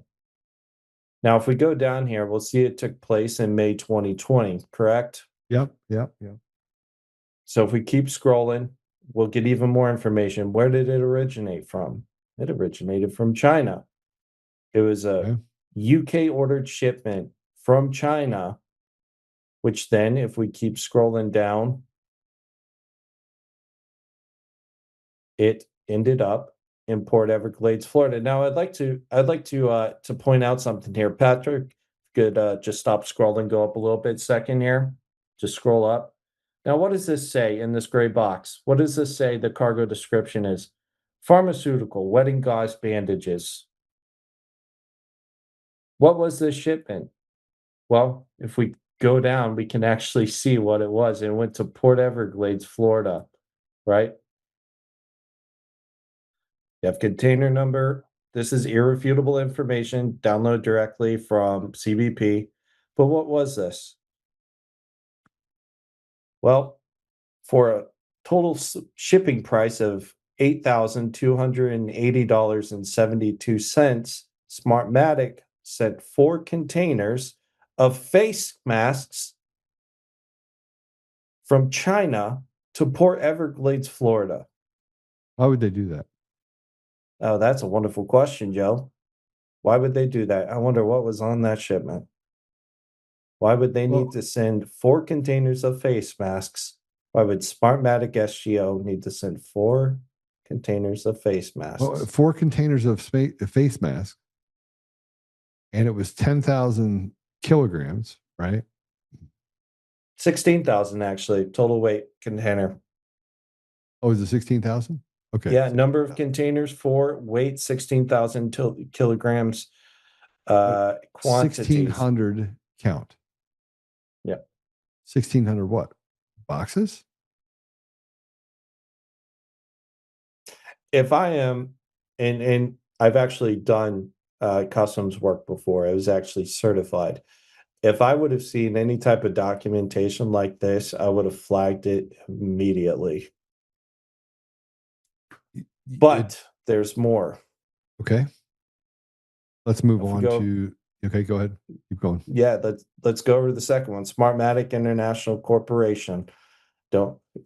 Now, if we go down here, we'll see it took place in May 2020, correct? Yep. So if we keep scrolling, we'll get even more information. Where did it originate from? It originated from China. It was a UK ordered shipment from China, which then, if we keep scrolling down, it ended up in Port Everglades, Florida. Now, I'd like to point out something here. Patrick, could just stop scrolling, go up a little bit second here. Just scroll up. Now, what does this say in this gray box? What does this say the cargo description is? Pharmaceutical, wedding gauze, bandages. What was this shipment? Well, if we go down, we can actually see what it was. It went to Port Everglades, Florida, right? You have container number. This is irrefutable information. Download directly from CBP. But what was this? Well, for a total shipping price of $8,280.72, Smartmatic sent 4 containers of face masks from China to Port Everglades, Florida. Why would they do that? Oh, that's a wonderful question, Joe. Why would they do that? I wonder what was on that shipment. Why would they need to send 4 containers of face masks? Why would Smartmatic SGO need to send 4 containers of face masks? Well, 4 containers of face masks, and it was 10,000 kilograms, right? 16,000 actually, total weight container. Oh, is it 16,000? Okay. Yeah, number of containers, 4, weight 16,000 kilograms. Quantities 1,600 count. Yeah. 1,600 what? Boxes? If I am, and I've actually done customs work before, I was actually certified. If I would have seen any type of documentation like this, I would have flagged it immediately. But there's more. Okay. Let's move If we on go- to. Okay, go ahead. Keep going. Yeah, let's go over to the second one. Smartmatic International Corporation.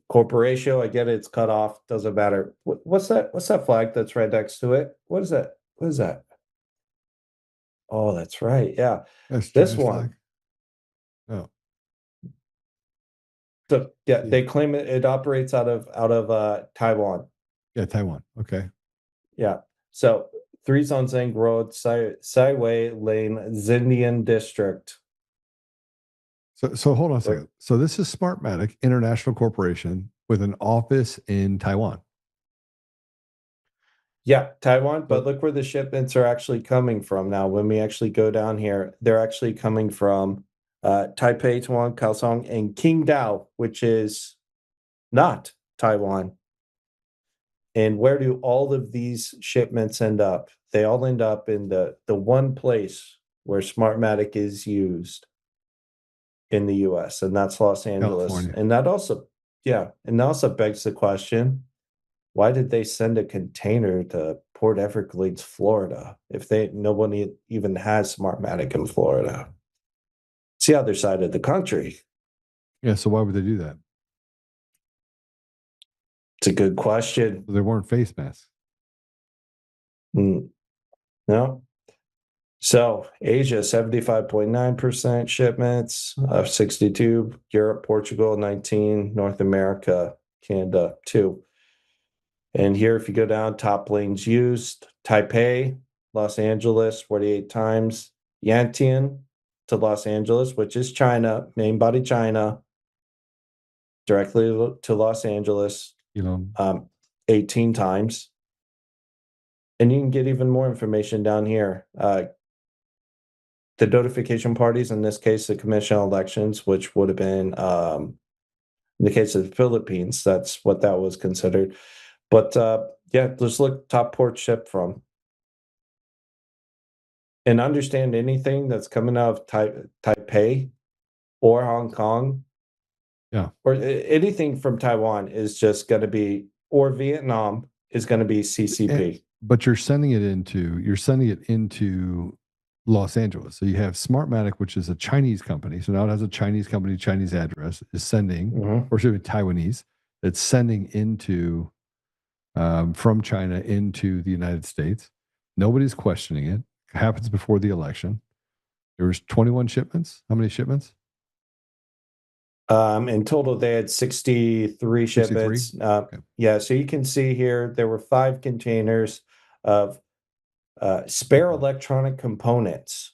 Corporatio, I get it, it's cut off, doesn't matter. What's that flag that's right next to it? What is that? What is that? Oh, that's right. Yeah. That's This China's one. flag. Oh, So yeah, they claim it operates out of Taiwan. yeah, Taiwan. Okay. Yeah. So 3 Zhang Road, Saiwei Lane, Xindian District. So hold on a second. So this is Smartmatic International Corporation with an office in Taiwan. Yeah, Taiwan, but look where the shipments are actually coming from now. When we actually go down here, they're actually coming from Taipei, Taiwan, Kaohsiung, and Qingdao, which is not Taiwan. And where do all of these shipments end up? They all end up in the one place where Smartmatic is used in the US, and that's Los Angeles. California. And that also begs the question, why did they send a container to Port Everglades, Florida, if nobody even has Smartmatic in Florida? It's the other side of the country. Yeah. So why would they do that? It's a good question. There weren't face masks. No. So Asia, 75.9% shipments, 62, Europe, Portugal, 19, North America, Canada, 2. And here, if you go down, top lanes used, Taipei, Los Angeles, 48 times, Yantian to Los Angeles, which is China, main body China, directly to Los Angeles, 18 times. And you can get even more information down here. The notification parties, in this case, the Commission on Elections, which would have been, in the case of the Philippines, that's what that was considered. But yeah, let's look top port ship from. And understand anything that's coming out of Taipei or Hong Kong, or anything from Taiwan is just going to be, or Vietnam is going to be CCP. But you're sending it into Los Angeles. So you have Smartmatic, which is a Chinese company. So now it has a Chinese company, Chinese address, is sending, or should be Taiwanese, it's sending into from China into the United States. Nobody's questioning it. It happens before the election. There was 21 shipments. How many shipments? In total, they had 63 shipments. Okay. Yeah, so you can see here there were 5 containers of spare electronic components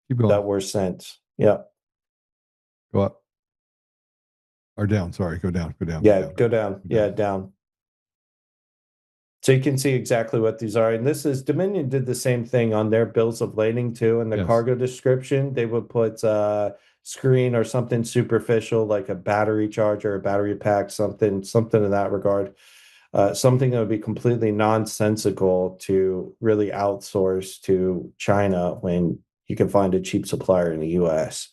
that were sent. Yeah. Go up. Or down. Sorry, go down. Go down. Yeah, go down. Yeah, down. So you can see exactly what these are. And this is, Dominion did the same thing on their bills of lading too. In the cargo description, they would put screen or something superficial like a battery charger, a battery pack, something in that regard. Something that would be completely nonsensical to really outsource to China when you can find a cheap supplier in the US.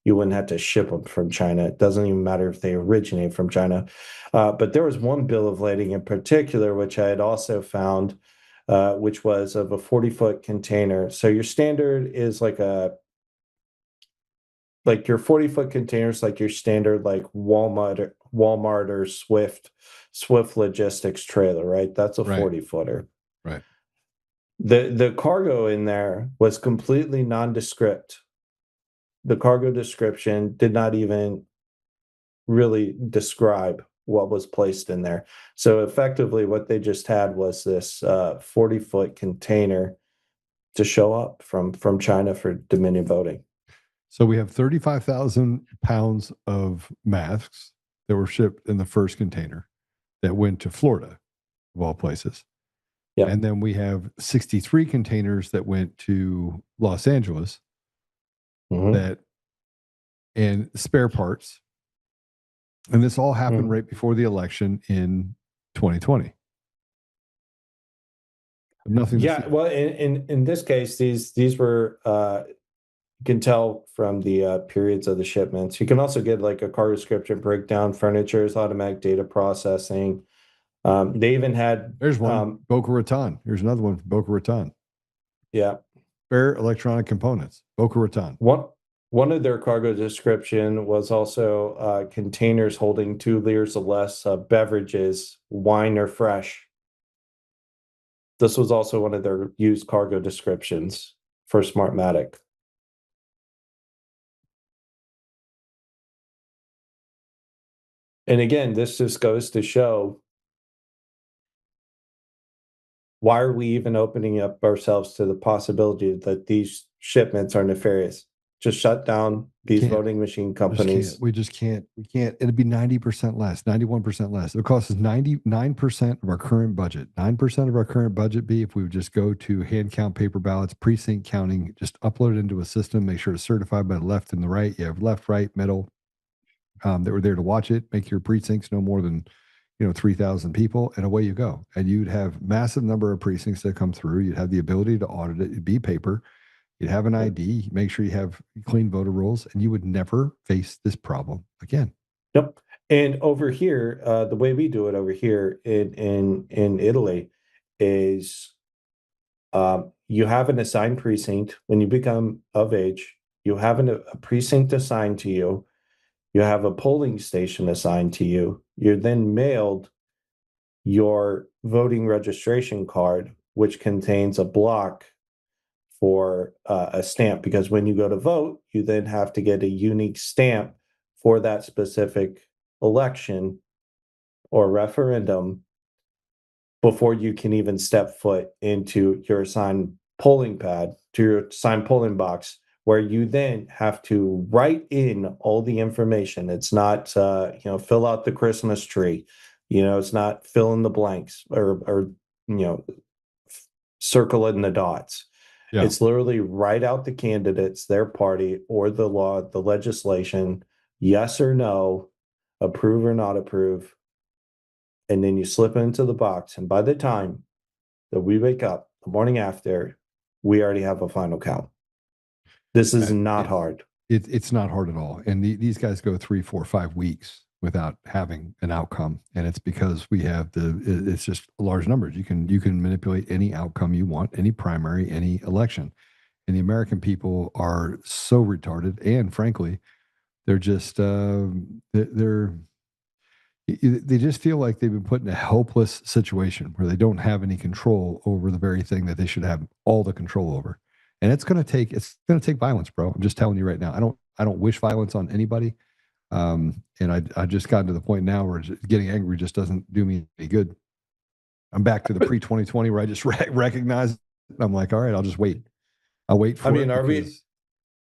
you wouldn't have to ship them from China. It doesn't even matter if they originate from China. But there was one bill of lading in particular, which I had also found, which was of a 40-foot container. So your standard is like your 40-foot containers, like your standard, like Walmart or Swift Logistics trailer, right? That's a 40-footer. Right. The cargo in there was completely nondescript. The cargo description did not even really describe what was placed in there. So effectively what they just had was this 40-foot container to show up from China for Dominion voting. So we have 35,000 pounds of masks that were shipped in the first container that went to Florida, of all places. Yeah. And then we have 63 containers that went to Los Angeles and spare parts. And this all happened right before the election in 2020. Nothing. Yeah. Well, in this case, these were, you can tell from the periods of the shipments. You can also get like a cargo description breakdown, furniture's automatic data processing. They even had. There's one, Boca Raton. Here's another one from Boca Raton. Yeah. Spare electronic components, Boca Raton. One of their cargo description was also containers holding 2 liters or less of beverages, wine or fresh. This was also one of their used cargo descriptions for Smartmatic. And again, this just goes to show, why are we even opening up ourselves to the possibility that these shipments are nefarious? Just shut down these voting machine companies. We just can't. We can't. It'd be 90% less, 91% less. It would cost us 99% of our current budget. 9% of our current budget be if we would just go to hand count paper ballots, precinct counting, just upload it into a system, make sure it's certified by the left and the right. You have left, right, middle that were there to watch it, make your precincts no more than 3,000 people, and away you go. And you'd have massive number of precincts that come through. You'd have the ability to audit it. It'd be paper. You'd have an ID, make sure you have clean voter rolls, and you would never face this problem again. Yep. And over here, the way we do it over here in Italy is you have an assigned precinct. When you become of age, you have a precinct assigned to you. You have a polling station assigned to you. You're then mailed your voting registration card, which contains a block for a stamp, because when you go to vote, you then have to get a unique stamp for that specific election or referendum before you can even step foot into your assigned polling pad, to your assigned polling box, where you then have to write in all the information. It's not, fill out the Christmas tree. It's not fill in the blanks or circle in the dots. Yeah. It's literally write out the candidates, their party, or the law, the legislation, yes or no, approve or not approve, and then you slip it into the box. And by the time that we wake up the morning after, we already have a final count. This is not hard. It's not hard at all. And these guys go 3, 4, 5 weeks without having an outcome, and it's because we have it's just large numbers. You can manipulate any outcome you want, any primary, any election, and the American people are so retarded, and frankly, they're just they just feel like they've been put in a helpless situation where they don't have any control over the very thing that they should have all the control over. And it's going to take violence, bro. I'm just telling you right now. I don't wish violence on anybody. And I just gotten to the point now where getting angry just doesn't do me any good. I'm back to the pre-2020 where I just recognize it. I'm like, all right, I'll just wait. I'll wait for it.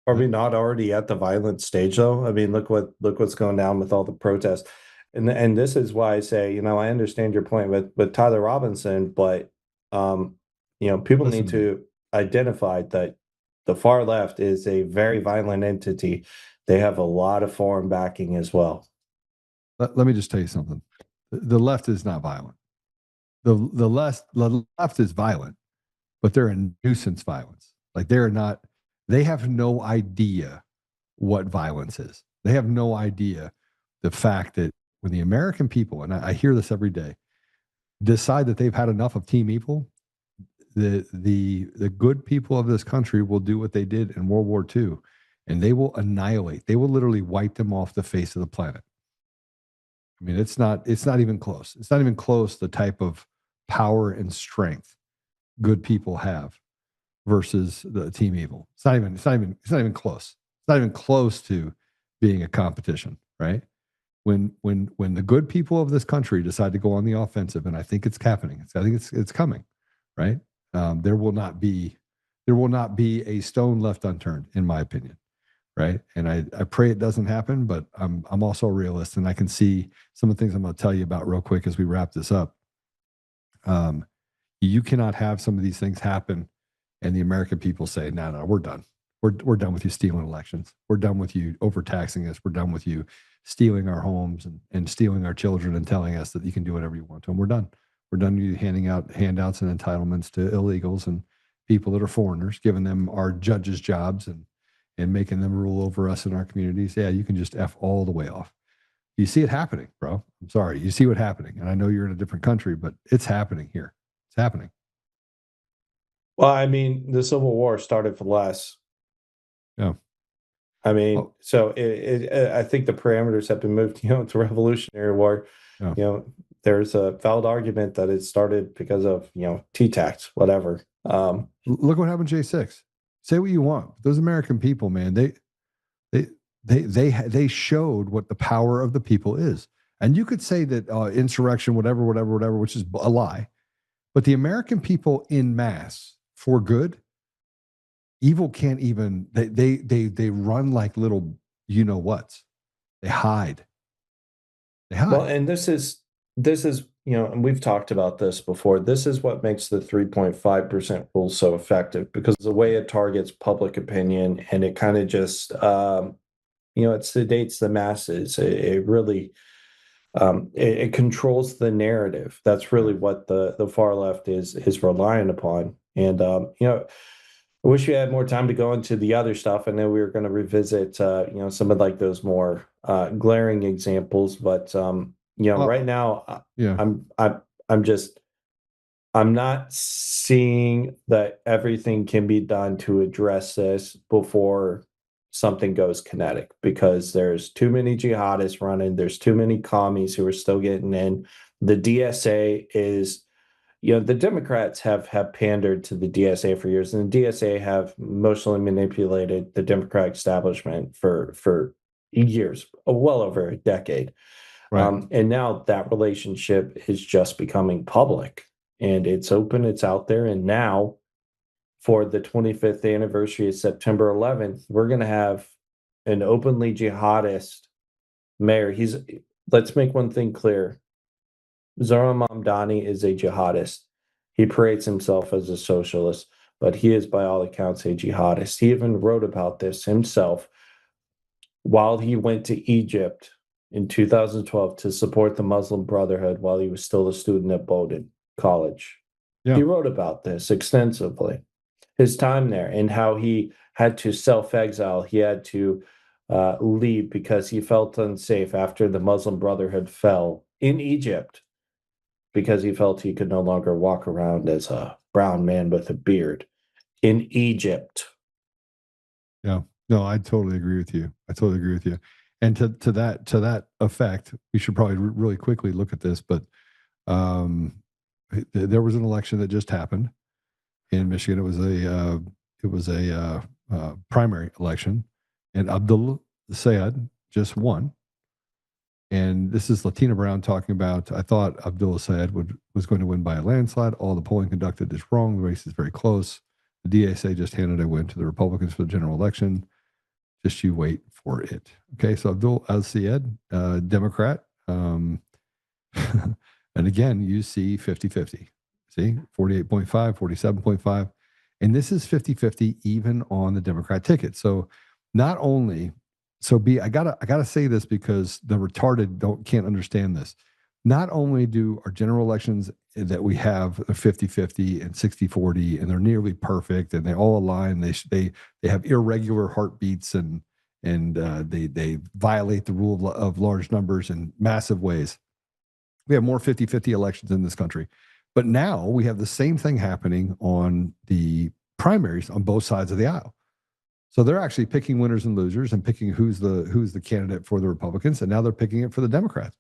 Are we not already at the violent stage though? I mean, look what's going down with all the protests. And this is why I say, I understand your point with Tyler Robinson, but people need to identify that the far left is a very violent entity. They have a lot of foreign backing as well. Let me just tell you something. The left is not violent. The left is violent, but they're a nuisance violence. Like they have no idea what violence is. They have no idea the fact that when the American people, and I hear this every day, decide that they've had enough of team evil, the good people of this country will do what they did in World War II, and they will annihilate. They will literally wipe them off the face of the planet. I mean, it's not even close. It's not even close the type of power and strength good people have versus the team evil. It's not even close. It's not even close to being a competition, right? When the good people of this country decide to go on the offensive, and I think it's happening. I think it's coming, right? There will not be a stone left unturned, in my opinion, right? And I pray it doesn't happen, but I'm also a realist, and I can see some of the things I'm going to tell you about real quick as we wrap this up. You cannot have some of these things happen, and the American people say, "No, we're done. We're done with you stealing elections. We're done with you overtaxing us. We're done with you stealing our homes and stealing our children and telling us that you can do whatever you want to them. We're done. We're done with you handing out handouts and entitlements to illegals and people that are foreigners, giving them our judges' jobs and making them rule over us in our communities. Yeah, you can just F all the way off." You see it happening, bro. I'm sorry. You see what's happening. And I know you're in a different country, but it's happening here. It's happening. Well, I mean, the Civil War started for less. Yeah. I mean, so I think the parameters have been moved, to Revolutionary War. Yeah. There's a valid argument that it started because of, T-tax, whatever. Look what happened to J6. Say what you want. Those American people, man, they showed what the power of the people is. And you could say that insurrection, whatever, which is a lie. But the American people in mass for good, evil can't even, they run like little you-know-whats. They hide. Well, and this is, and we've talked about this before. This is what makes the 3.5% rule so effective, because the way it targets public opinion, and it kind of just, it sedates the masses. It really, it controls the narrative. That's really what the far left is relying upon. And, I wish we had more time to go into the other stuff. I know we were going to revisit, some of like those more glaring examples, but right now, yeah, I'm not seeing that everything can be done to address this before something goes kinetic, because there's too many jihadists running. There's too many commies who are still getting in. The DSA is, the Democrats have pandered to the DSA for years, and the DSA have emotionally manipulated the Democratic establishment for years, well over a decade. right. And now that relationship is just becoming public, and it's open, it's out there. And now, for the 25th anniversary of September 11th, we're going to have an openly jihadist mayor. Let's make one thing clear. Zohran Mamdani is a jihadist. He parades himself as a socialist, but he is by all accounts a jihadist. He even wrote about this himself while he went to Egypt in 2012 to support the Muslim Brotherhood while he was still a student at Bowdoin College. Yeah. He wrote about this extensively, his time there, and how he had to self-exile. He had to leave because he felt unsafe after the Muslim Brotherhood fell in Egypt, because he felt he could no longer walk around as a brown man with a beard in Egypt. Yeah. No, I totally agree with you. And to that effect, we should probably really quickly look at this. But there was an election that just happened in Michigan. It was a primary election, and Abdullah Sayed just won. And this is Latina Brown talking about, I thought Abdullah Sayed was going to win by a landslide. All the polling conducted is wrong. The race is very close. The DSA just handed a win to the Republicans for the general election. Just you wait for it. Okay, so Abdullah Sayed, Democrat. And again, you see 50-50. See, 48.5, 47.5. And this is 50-50 even on the Democrat ticket. So not only... I gotta say this because the retarded can't understand this. Not only do our general elections that we have 50-50 and 60-40, and they're nearly perfect, and they all align. They have irregular heartbeats and they violate the rule of large numbers in massive ways. We have more 50-50 elections in this country. But now we have the same thing happening on the primaries on both sides of the aisle. So they're actually picking winners and losers and picking who's the candidate for the Republicans, and now they're picking it for the Democrats.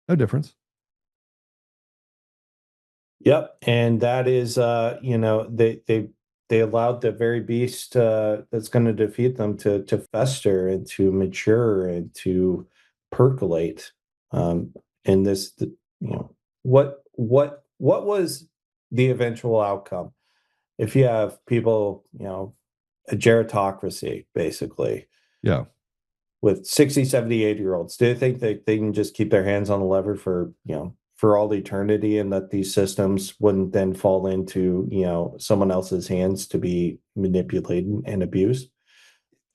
No difference. Yep, and that is, they allowed the very beast that's going to defeat them to fester and to mature and to percolate. And this, what was the eventual outcome? If you have people, a gerontocracy, basically. Yeah. With 60, 70, 80-year-olds, do you think that they can just keep their hands on the lever for all eternity, and that these systems wouldn't then fall into, someone else's hands to be manipulated and abused?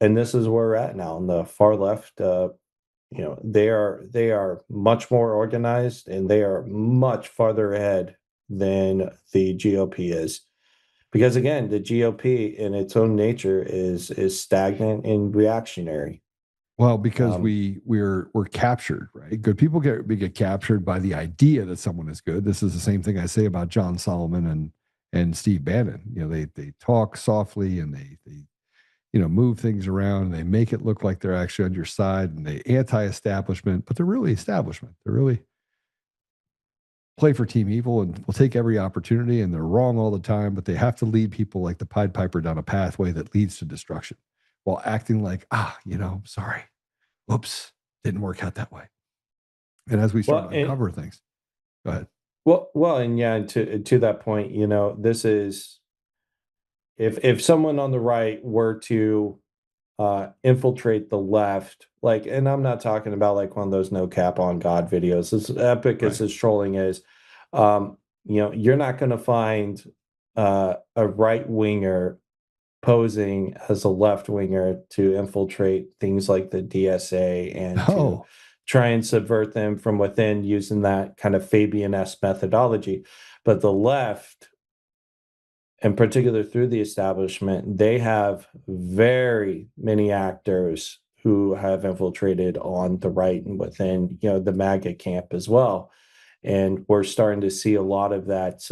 And this is where we're at now. On the far left, they are much more organized, and they are much farther ahead than the GOP is. Because again, the GOP in its own nature is stagnant and reactionary. Well, because we're captured, right? Good people get captured by the idea that someone is good. This is the same thing I say about John Solomon and Steve Bannon. They talk softly, and they move things around, and they make it look like they're actually on your side, and they anti-establishment, but they're really establishment. They're really play for Team Evil and will take every opportunity, and they're wrong all the time, but they have to lead people like the Pied Piper down a pathway that leads to destruction, while acting like, sorry, oops, didn't work out that way. And as we start to uncover things, go ahead. Well, and yeah, to that point, this is, if someone on the right were to infiltrate the left, and I'm not talking about like one of those no cap on God videos, as epic as this trolling is, you're not going to find a right winger posing as a left winger to infiltrate things like the DSA and to try and subvert them from within using that kind of Fabian-esque methodology. But the left, in particular through the establishment, they have very many actors who have infiltrated on the right and within, the MAGA camp as well. And we're starting to see a lot of that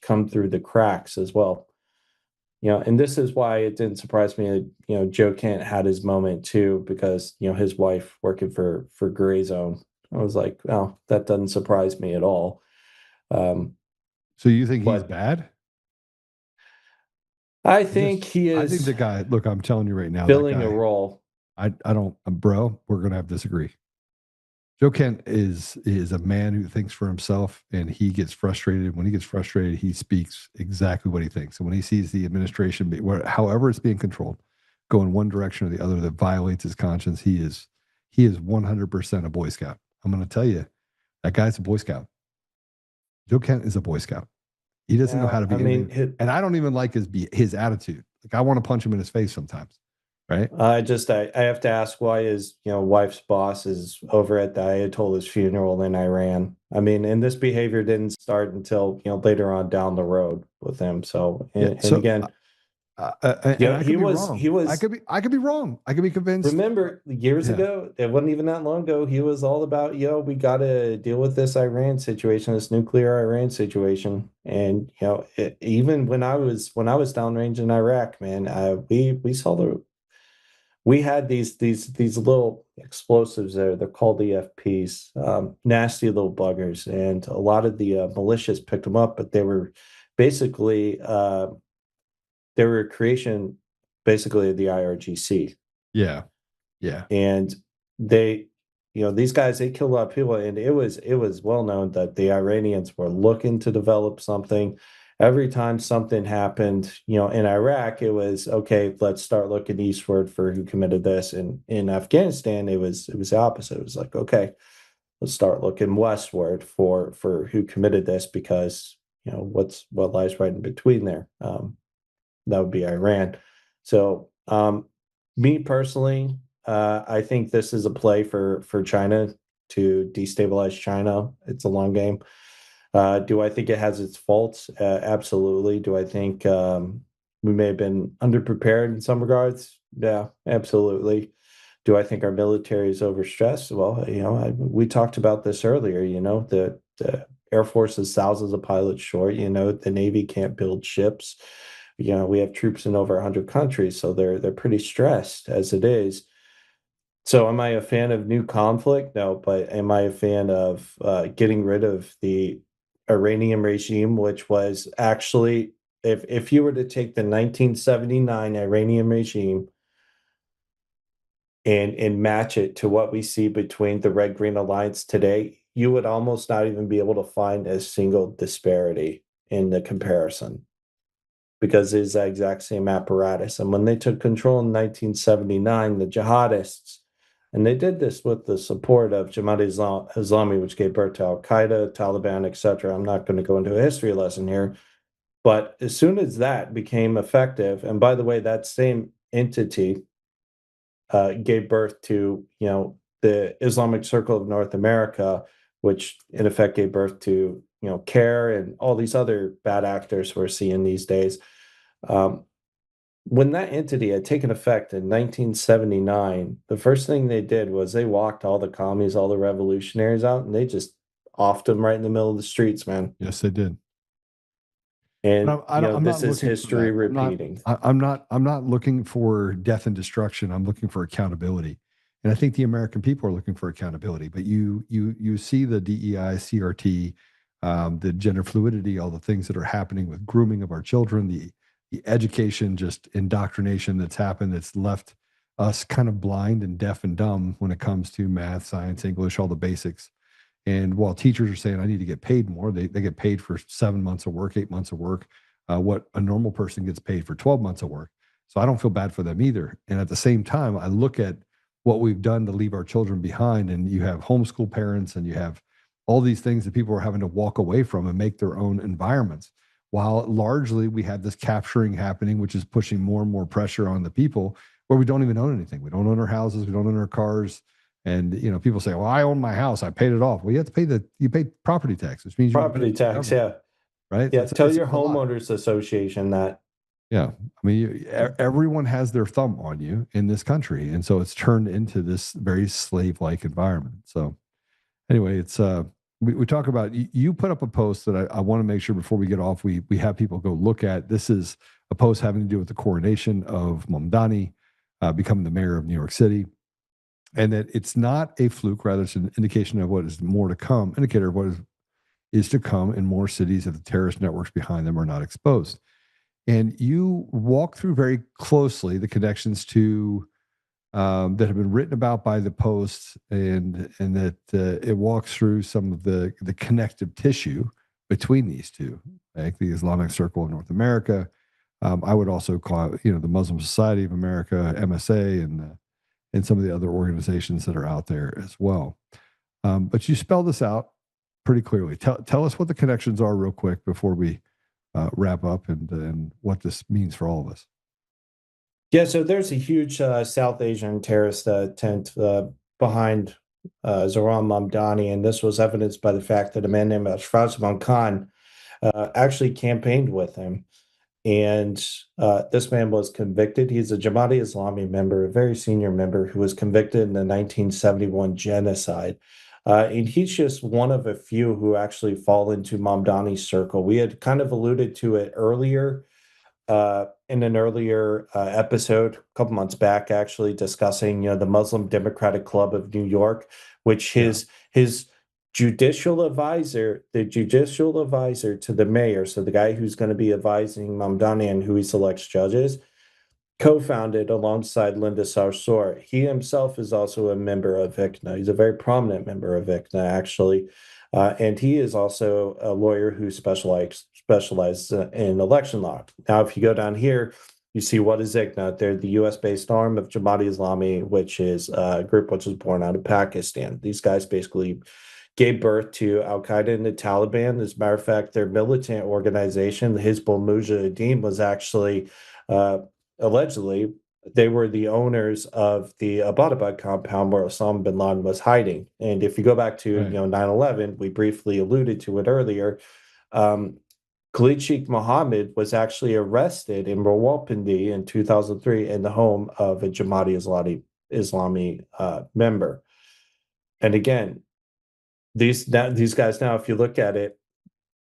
come through the cracks as well. And this is why it didn't surprise me that, Joe Kent had his moment too, because, his wife working for Gray Zone. I was like, oh, that doesn't surprise me at all. So you think he's bad? I think he is. I think the guy, look, I'm telling you right now, filling a role. I don't, bro, we're going to have to disagree. Joe Kent is a man who thinks for himself, and he gets frustrated. When he gets frustrated, he speaks exactly what he thinks. And when he sees the administration, however it's being controlled, go in one direction or the other that violates his conscience, he is 100% a Boy Scout. I'm going to tell you, that guy's a Boy Scout. Joe Kent is a Boy Scout. He doesn't know how to be. And I don't even like his attitude. Like, I want to punch him in his face sometimes. Right. I have to ask why his wife's boss is over at the Ayatollah's funeral in Iran. And this behavior didn't start until later on down the road with him. So again, he was. I could be wrong. I could be convinced. Remember, years ago, it wasn't even that long ago, he was all about, we got to deal with this Iran situation, this nuclear Iran situation. And even when I was downrange in Iraq, man, we saw we had these little explosives there. They're called EFPs, nasty little buggers, and a lot of the militias picked them up. But they were basically a creation, basically of the IRGC. Yeah. And they, these guys, they killed a lot of people, and it was well known that the Iranians were looking to develop something. Every time something happened, in Iraq, it was, okay, let's start looking eastward for who committed this. And in Afghanistan, it was the opposite. It was like, okay, let's start looking westward for who committed this, because, what lies right in between there. That would be Iran. So me personally, I think this is a play for China to destabilize China. It's a long game. Do I think it has its faults? Absolutely. Do I think we may have been underprepared in some regards. Yeah, absolutely. Do I think our military is overstressed? Well, we talked about this earlier. The Air Force is thousands of pilots short. The Navy can't build ships. We have troops in over 100 countries, so they're pretty stressed as it is. So, am I a fan of new conflict? No, but am I a fan of getting rid of the Iranian regime, which was actually, if you were to take the 1979 Iranian regime and match it to what we see between the Red Green Alliance today, you would almost not even be able to find a single disparity in the comparison because it's the exact same apparatus. And when they took control in 1979, the jihadists, and they did this with the support of Jamaat Islami, which gave birth to Al Qaeda, Taliban, etc. I'm not going to go into a history lesson here, but as soon as that became effective, and by the way, that same entity gave birth to, the Islamic Circle of North America, which in effect gave birth to, CARE and all these other bad actors we're seeing these days. When that entity had taken effect in 1979, the first thing they did was they walked all the commies, all the revolutionaries out, and they just offed them right in the middle of the streets, man. Yes, they did. And But I'm this not is looking for history that. repeating. I'm not looking for death and destruction. I'm looking for accountability. And I think the American people are looking for accountability. But you see the DEI, CRT, the gender fluidity, all the things that are happening with grooming of our children, the education, just indoctrination that's happened that's left us kind of blind and deaf and dumb when it comes to math, science, English, all the basics. And while teachers are saying, I need to get paid more, they get paid for 7 months of work, 8 months of work, what a normal person gets paid for 12 months of work. So I don't feel bad for them either. And at the same time, I look at what we've done to leave our children behind. And you have homeschool parents and you have all these things that people are having to walk away from and make their own environments. While largely we have this capturing happening, which is pushing more and more pressure on the people where we don't even own anything. We don't own our houses. We don't own our cars. And people say, "Well, I own my house. I paid it off." Well, you have to pay property tax, which means Property tax, yeah, right. yeah. So Tell your a lot. homeowners association that. Yeah, I mean, everyone has their thumb on you in this country, and so it's turned into this very slave-like environment. So, anyway, it's we talk about you put up a post that I want to make sure before we get off, we have people go look at. This is a post having to do with the coronation of Mamdani becoming the mayor of New York City. And that it's not a fluke, rather it's an indication of what is more to come, indicator of what is to come in more cities if the terrorist networks behind them are not exposed. And you walk through very closely the connections to that have been written about by the Post, and that it walks through some of the connective tissue between these two, like the Islamic Circle of North America. I would also call it, the Muslim Society of America, MSA, and some of the other organizations that are out there as well. But you spell this out pretty clearly. Tell us what the connections are real quick before we wrap up and what this means for all of us. Yeah, so there's a huge South Asian terrorist tent behind Zoran Mamdani, and this was evidenced by the fact that a man named Ashfaq Khan actually campaigned with him. And this man was convicted. He's a Jamaat Islami member, a very senior member who was convicted in the 1971 genocide. And he's just one of a few who actually fall into Mamdani's circle. We had kind of alluded to it earlier in an earlier episode, a couple months back, actually discussing, the Muslim Democratic Club of New York, which his judicial advisor, the judicial advisor to the mayor, so the guy who's going to be advising Mamdani and who he selects judges, co-founded alongside Linda Sarsour. He himself is also a member of ICNA. He's a very prominent member of ICNA, actually. And he is also a lawyer who specializes in election law. Now, if you go down here, you see what is ICNA. They're the U.S.-based arm of Jamaat Islami, which is a group which was born out of Pakistan. These guys basically gave birth to Al Qaeda and the Taliban. As a matter of fact, their militant organization, the Hizbul Mujahideen, was actually allegedly they were the owners of the Abbottabad compound where Osama bin Laden was hiding. And if you go back to 9/11, we briefly alluded to it earlier. Khalid Sheikh Mohammed was actually arrested in Rawalpindi in 2003 in the home of a Islami member. And again, these guys now, if you look at it,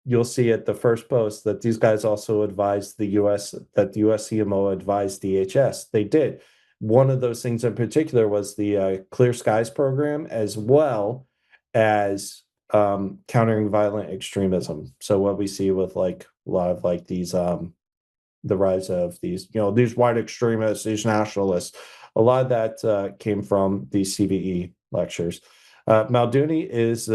you'll see at the first post that these guys also advised the U.S. that the U.S. CMO advised DHS. They did. One of those things in particular was the Clear Skies program, as well as countering violent extremism. So what we see with like a lot of like these the rise of these, these white extremists, these nationalists, a lot of that came from these CVE lectures. Muldooney is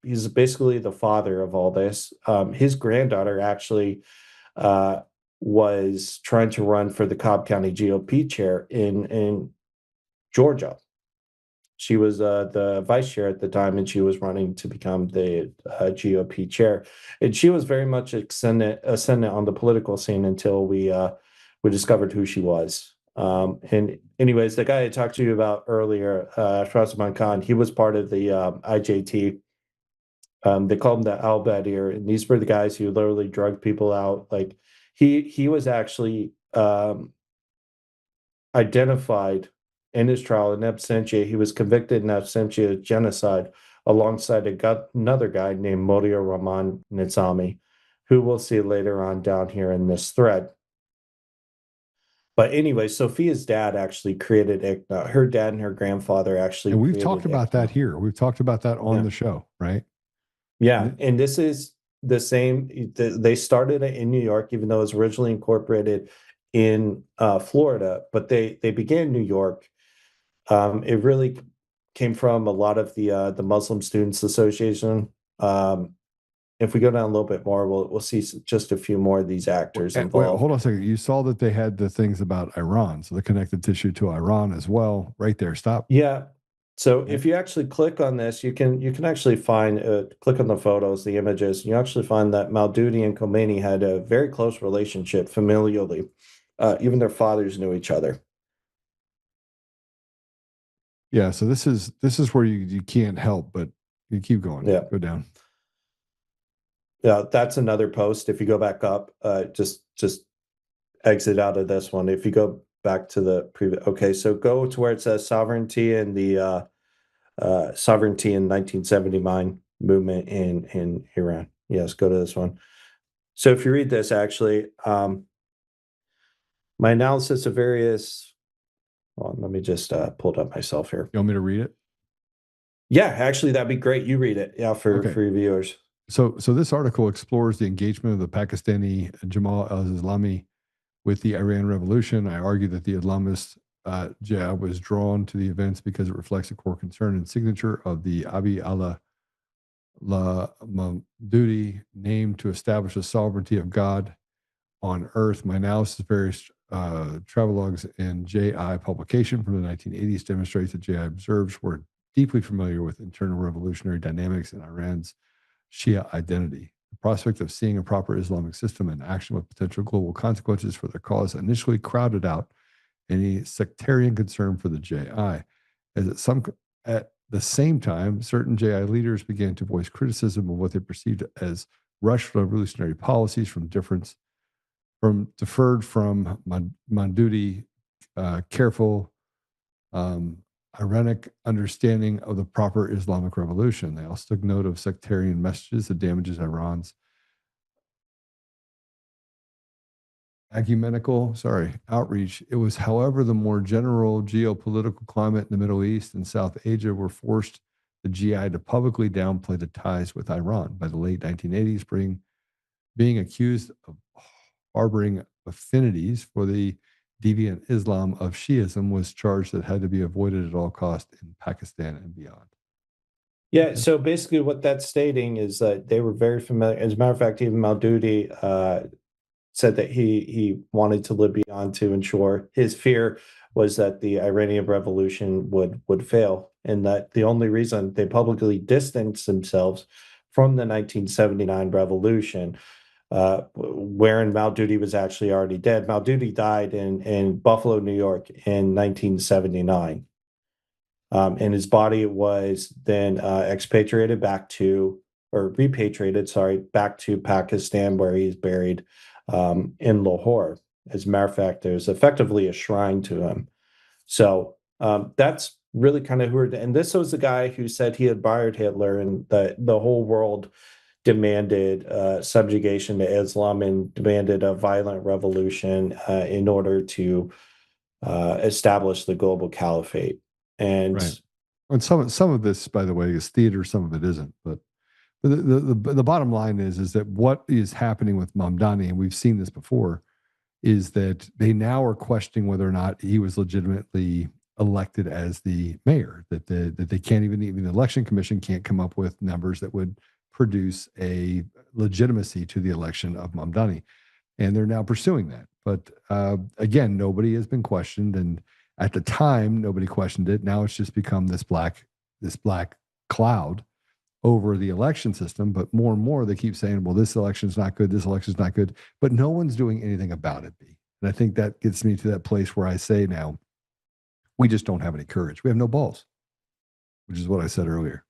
he's basically the father of all this. His granddaughter actually was trying to run for the Cobb County GOP chair in Georgia. She was the vice chair at the time, and she was running to become the GOP chair. And she was very much ascendant on the political scene until we discovered who she was. And anyways, the guy I talked to you about earlier, Shahzman Khan, he was part of the IJT. They called him the Al-Badir, and these were the guys who literally drugged people out. Like he was actually identified in his trial in absentia. He was convicted in absentia of genocide alongside another guy named Modiur Rahman Nizami, who we'll see later on down here in this thread. But anyway, Sophia's dad actually created ICNA. Her dad and her grandfather actually. And we've talked about that here. We've talked about that on the show, right? Yeah, and this is the same. They started it in New York, even though it was originally incorporated in Florida, but they began in New York. It really came from a lot of the Muslim Students Association. If we go down a little bit more, we'll see just a few more of these actors involved. Wait, hold on a second. You saw that they had the things about Iran, so the connective tissue to Iran as well, right there. Stop. Yeah. So if you actually click on this, you can actually find click on the photos, the images. You actually find that Maududi and Khomeini had a very close relationship familially. Even their fathers knew each other. Yeah, so this is where you can't help but you keep going. Yeah, go down. Yeah, that's another post. If you go back up, just exit out of this one. If you go back to the previous, okay, so go to where it says sovereignty and the sovereignty in 1979 movement in Iran. Yes, go to this one. So if you read this, actually, my analysis of various. Well, let me just pull it up myself here. You want me to read it? Yeah, actually, that'd be great. You read it, yeah, for your viewers. So this article explores the engagement of the Pakistani Jamal al-Islami with the Iran Revolution. I argue that the Islamist jihad was drawn to the events because it reflects a core concern and signature of the Abi Allah Maududi, named to establish the sovereignty of God on earth. My analysis of various travelogues and JI publication from the 1980s demonstrates that JI observers were deeply familiar with internal revolutionary dynamics in Iran's Shia identity. The prospect of seeing a proper Islamic system in action with potential global consequences for their cause initially crowded out any sectarian concern for the JI. At the same time, certain JI leaders began to voice criticism of what they perceived as rushed revolutionary policies deferred from Maududi, careful Iranic understanding of the proper Islamic revolution. They also took note of sectarian messages that damages Iran's ecumenical outreach. It was, however, the more general geopolitical climate in the Middle East and South Asia were forced the GI to publicly downplay the ties with Iran. By the late 1980s, being accused of harboring affinities for the deviant Islam of Shiism was charged that had to be avoided at all costs in Pakistan and beyond. Yeah, so basically what that's stating is that they were very familiar. As a matter of fact, even Maududi said that he wanted to live beyond to ensure his fear was that the Iranian Revolution would fail, and that the only reason they publicly distanced themselves from the 1979 revolution, wherein Maududi was actually already dead. Maududi died in Buffalo, New York in 1979. And his body was then expatriated back to repatriated, sorry, back to Pakistan, where he's buried in Lahore. As a matter of fact, there's effectively a shrine to him. So that's really kind of and this was the guy who said he admired Hitler, and the whole world demanded subjugation to Islam and demanded a violent revolution in order to establish the global caliphate. And right. And some of this, by the way, is theater. Some of it isn't. But the bottom line is that what is happening with Mamdani, and we've seen this before, is that they now are questioning whether or not he was legitimately elected as the mayor. That they can't even the election commission can't come up with numbers that would produce a legitimacy to the election of Mamdani, and they're now pursuing that. But again, nobody has been questioned, and at the time, nobody questioned it. Now it's just become this black cloud over the election system. But more and more, they keep saying, "Well, this election's not good. This election's not good." But no one's doing anything about it. B. And I think that gets me to that place where I say now, we just don't have any courage. We have no balls, which is what I said earlier.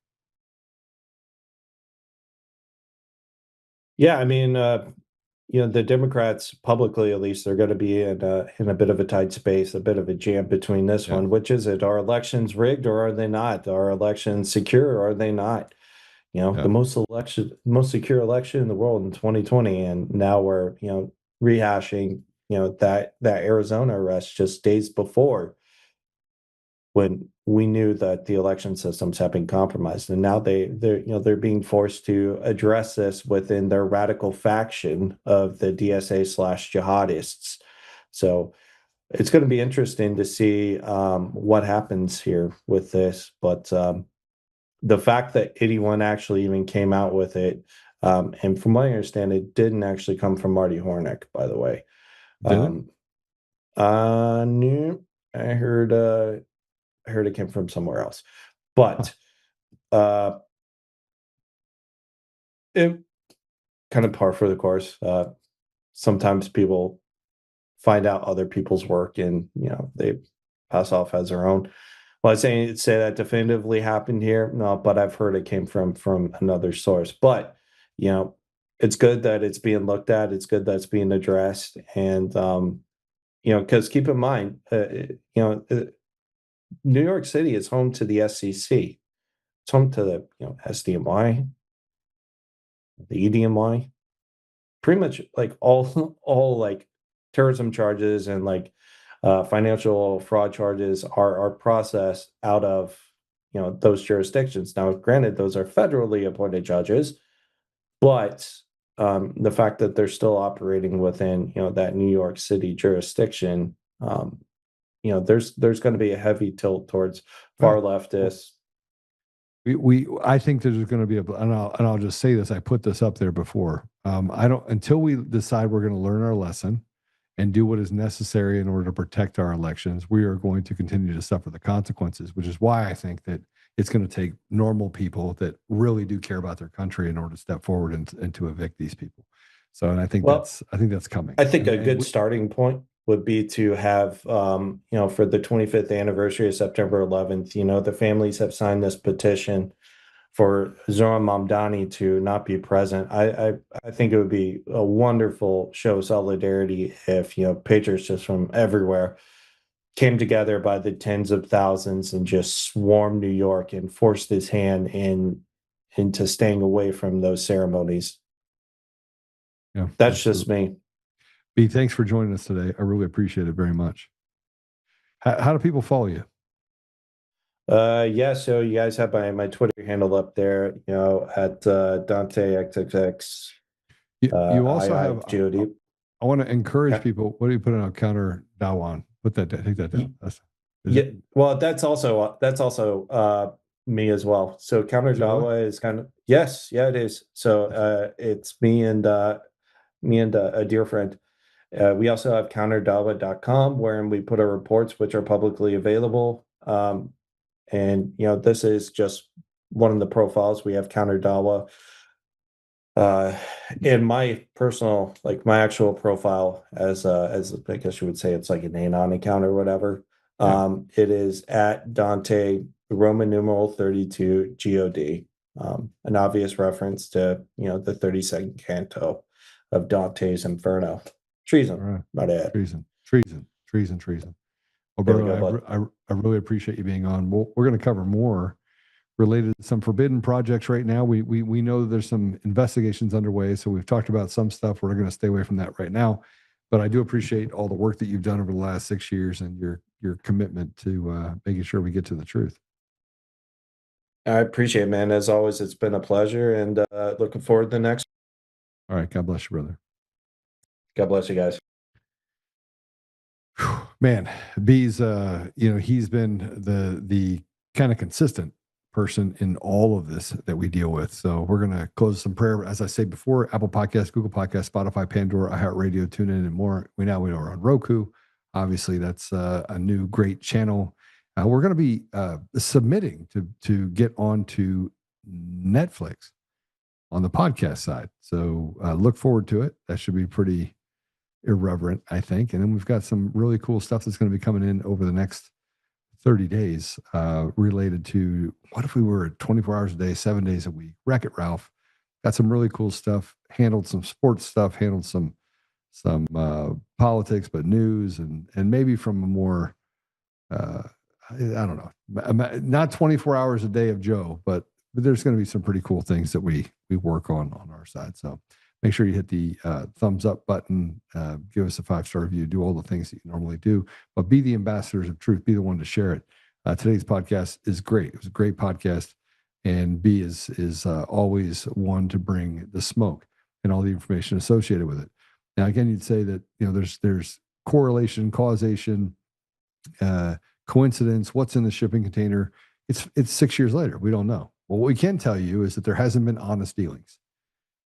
Yeah, I mean, the Democrats publicly, at least, they're going to be in a bit of a tight space, a bit of a jam between this one. Which is it? Are elections rigged or are they not? Are elections secure or are they not? The most secure election in the world in 2020, and now we're rehashing that Arizona arrest just days before, when we knew that the election systems have been compromised, and now they're being forced to address this within their radical faction of the DSA/jihadists. So it's going to be interesting to see what happens here with this. But the fact that anyone actually even came out with it, and from what I understand, it didn't actually come from Marty Hornick, by the way. No, I heard it came from somewhere else, but it kind of par for the course. Sometimes people find out other people's work and they pass off as their own. Well, I say that definitively happened here, no, but I've heard it came from another source. But it's good that it's being looked at. It's good that it's being addressed, and because keep in mind, New York City is home to the SEC. It's home to the SDNY, the EDNY, pretty much like all like terrorism charges and like financial fraud charges are processed out of those jurisdictions. Now, granted, those are federally appointed judges, but the fact that they're still operating within that New York City jurisdiction, there's going to be a heavy tilt towards far leftists. I think there's going to be and I'll just say this. I put this up there before. Until we decide we're going to learn our lesson and do what is necessary in order to protect our elections, we are going to continue to suffer the consequences, which is why I think that it's going to take normal people that really do care about their country in order to step forward and to evict these people. So, and I think that's coming. I think a good starting point would be to have, for the 25th anniversary of September 11th, the families have signed this petition for Zoran Mamdani to not be present. I think it would be a wonderful show of solidarity if, patriots just from everywhere came together by the tens of thousands and just swarmed New York and forced his hand into staying away from those ceremonies. Yeah, that's just me. B, thanks for joining us today. I really appreciate it very much. How do people follow you? So you guys have my Twitter handle up there, at DanteXXX. You also have Jody. I want to encourage people. What do you put on counter Dawan? Put that down. Take that down. Well, that's also me as well. So counter Dawa is kind of it is. So it's me and a dear friend. We also have counterdawa.com, wherein we put our reports, which are publicly available. And this is just one of the profiles. We have Counter Dawa. In my personal, my actual profile, as I guess you would say, it's like an anon account or whatever. It is at Dante Roman numeral 32 God. an obvious reference to, the 32nd canto of Dante's Inferno. Treason, All right. might add. Treason. Well, There we brother, go, I really appreciate you being on. We're going to cover more related to some forbidden projects right now. We know that there's some investigations underway, so we've talked about some stuff. We're going to stay away from that right now. But I do appreciate all the work that you've done over the last 6 years and your commitment to making sure we get to the truth. I appreciate it, man. As always, it's been a pleasure, and looking forward to the next. All right. God bless you, brother. God bless you guys. Man, B's, he's been the kind of consistent person in all of this that we deal with. So we're going to close some prayer. As I say before, Apple Podcasts, Google Podcasts, Spotify, Pandora, iHeartRadio, TuneIn, and more. We know we're on Roku. Obviously, that's a new great channel. We're going to be submitting to get onto Netflix on the podcast side. So look forward to it. That should be pretty irreverent, I think. And then we've got some really cool stuff that's going to be coming in over the next 30 days related to what if we were 24 hours a day, 7 days a week. Wreck-It Ralph got some really cool stuff, handled some sports stuff, handled some politics, but news and maybe from a more I don't know, not 24 hours a day of Joe, but there's going to be some pretty cool things that we work on our side. So make sure you hit the thumbs up button, give us a 5-star review, do all the things that you normally do, but be the ambassadors of truth, be the one to share it. Today's podcast is great. It was a great podcast, and B is always one to bring the smoke and all the information associated with it. Now, again, you'd say that there's correlation, causation, coincidence. What's in the shipping container? It's 6 years later. We don't know. Well, what we can tell you is that there hasn't been honest dealings.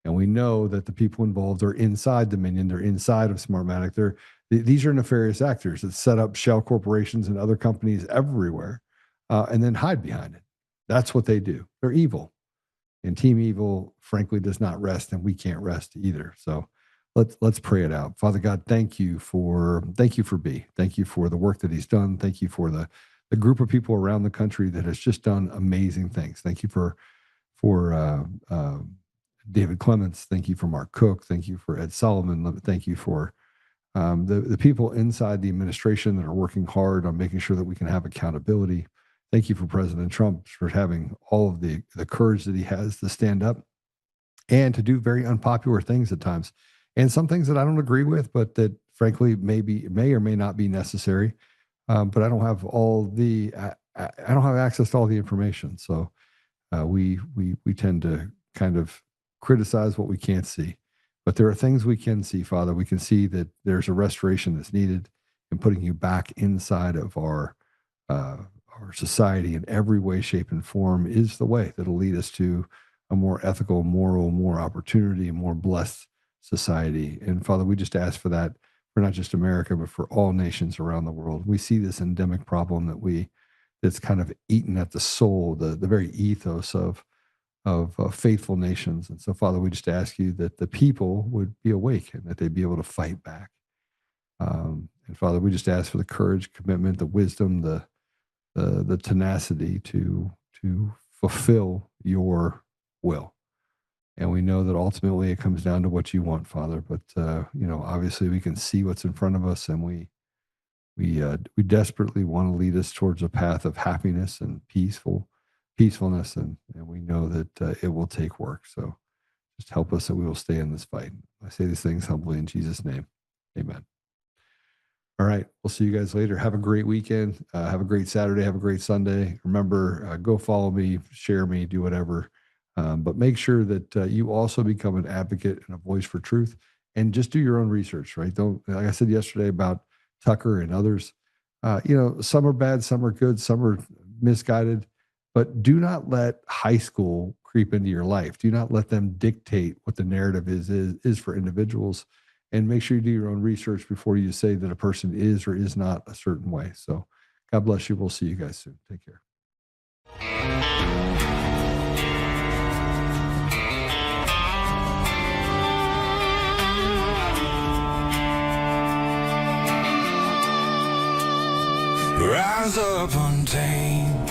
And we know that the people involved are inside Dominion. They're inside of Smartmatic. These are nefarious actors that set up shell corporations and other companies everywhere and then hide behind it. That's what they do. They're evil. And Team Evil, frankly, does not rest, and we can't rest either. So let's pray it out. Father God, thank you for B. Thank you for the work that he's done. Thank you for the group of people around the country that has just done amazing things. Thank you for David Clements. Thank you for Mark Cook. Thank you for Ed Solomon. Thank you for the people inside the administration that are working hard on making sure that we can have accountability. Thank you for President Trump for having all of the courage that he has to stand up and to do very unpopular things at times. And some things that I don't agree with, but that frankly may or may not be necessary. But I don't have I don't have access to all the information. So we tend to kind of criticize what we can't see. But there are things we can see, Father. We can see that there's a restoration that's needed, and putting you back inside of our society in every way, shape, and form is the way that'll lead us to a more ethical, moral, more opportunity, and more blessed society. And Father, we just ask for that for not just America, but for all nations around the world. We see this endemic problem that's kind of eaten at the soul, the very ethos of faithful nations. And so, Father, we just ask you that the people would be awake and that they'd be able to fight back. And Father, we just ask for the courage, commitment, the wisdom, the tenacity to fulfill your will. And we know that ultimately it comes down to what you want, Father. But obviously we can see what's in front of us, and we desperately want to lead us towards a path of happiness and peacefulness, and we know that it will take work. So just help us that we will stay in this fight. I say these things humbly in Jesus' name. Amen. All right. We'll see you guys later. Have a great weekend. Have a great Saturday. Have a great Sunday. Remember, go follow me, share me, do whatever. But make sure that you also become an advocate and a voice for truth, and just do your own research, right? Don't, like I said yesterday about Tucker and others, some are bad, some are good, some are misguided, but do not let high school creep into your life. Do not let them dictate what the narrative is for individuals, and make sure you do your own research before you say that a person is or is not a certain way. So God bless you. We'll see you guys soon. Take care. Rise up untamed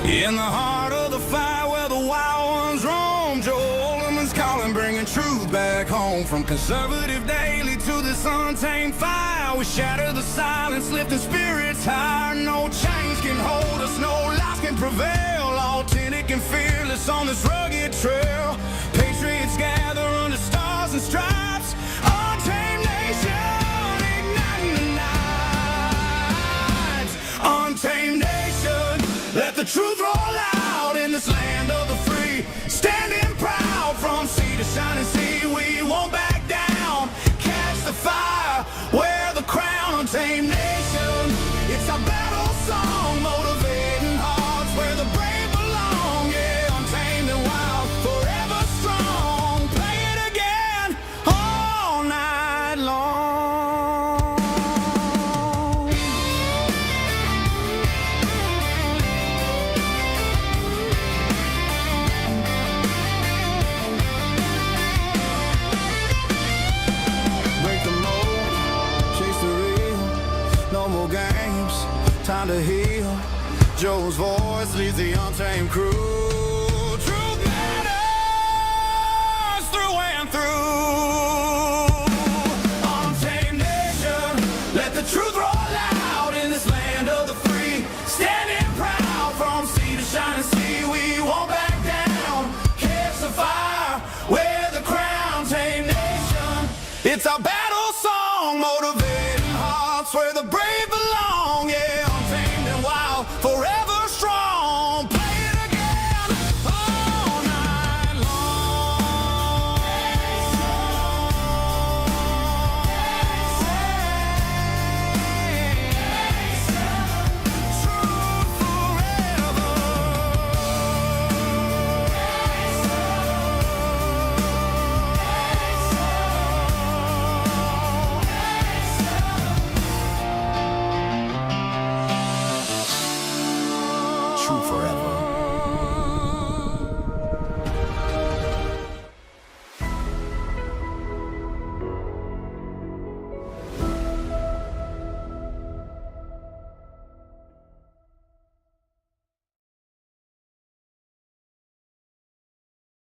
in the heart of the fire where the wild ones roam. Joe Oltmann's calling, bringing truth back home. From conservative daily to this untamed fire, we shatter the silence, lifting spirits higher. No chains can hold us, no lies can prevail. Authentic and fearless on this rugged trail. Patriots gather under stars and stripes. Untamed nation, igniting the night. Untamed nation, let the truth roll out in this land of the free. Standing proud from sea to shining sea, we won't back down. Catch the fire, wear the crown. Untamed nation, it's our battle song, motivating hearts where the brave belong. Yeah, untamed and wild, forever strong. Play it again all night long. Break the mold, chase the real. No more games, time to heal. Joe's voice leads the untamed crew. Truth matters through and through. Untamed nation, let the truth roll out in this land of the free. Standing proud from sea to shining sea, we won't back down. Catch the fire, wear the crown. Untamed nation, it's our battle song, motivating hearts where the brave belong. Yeah, untamed and wild, forever strong. Play it again all night long. Truth forever. True forever.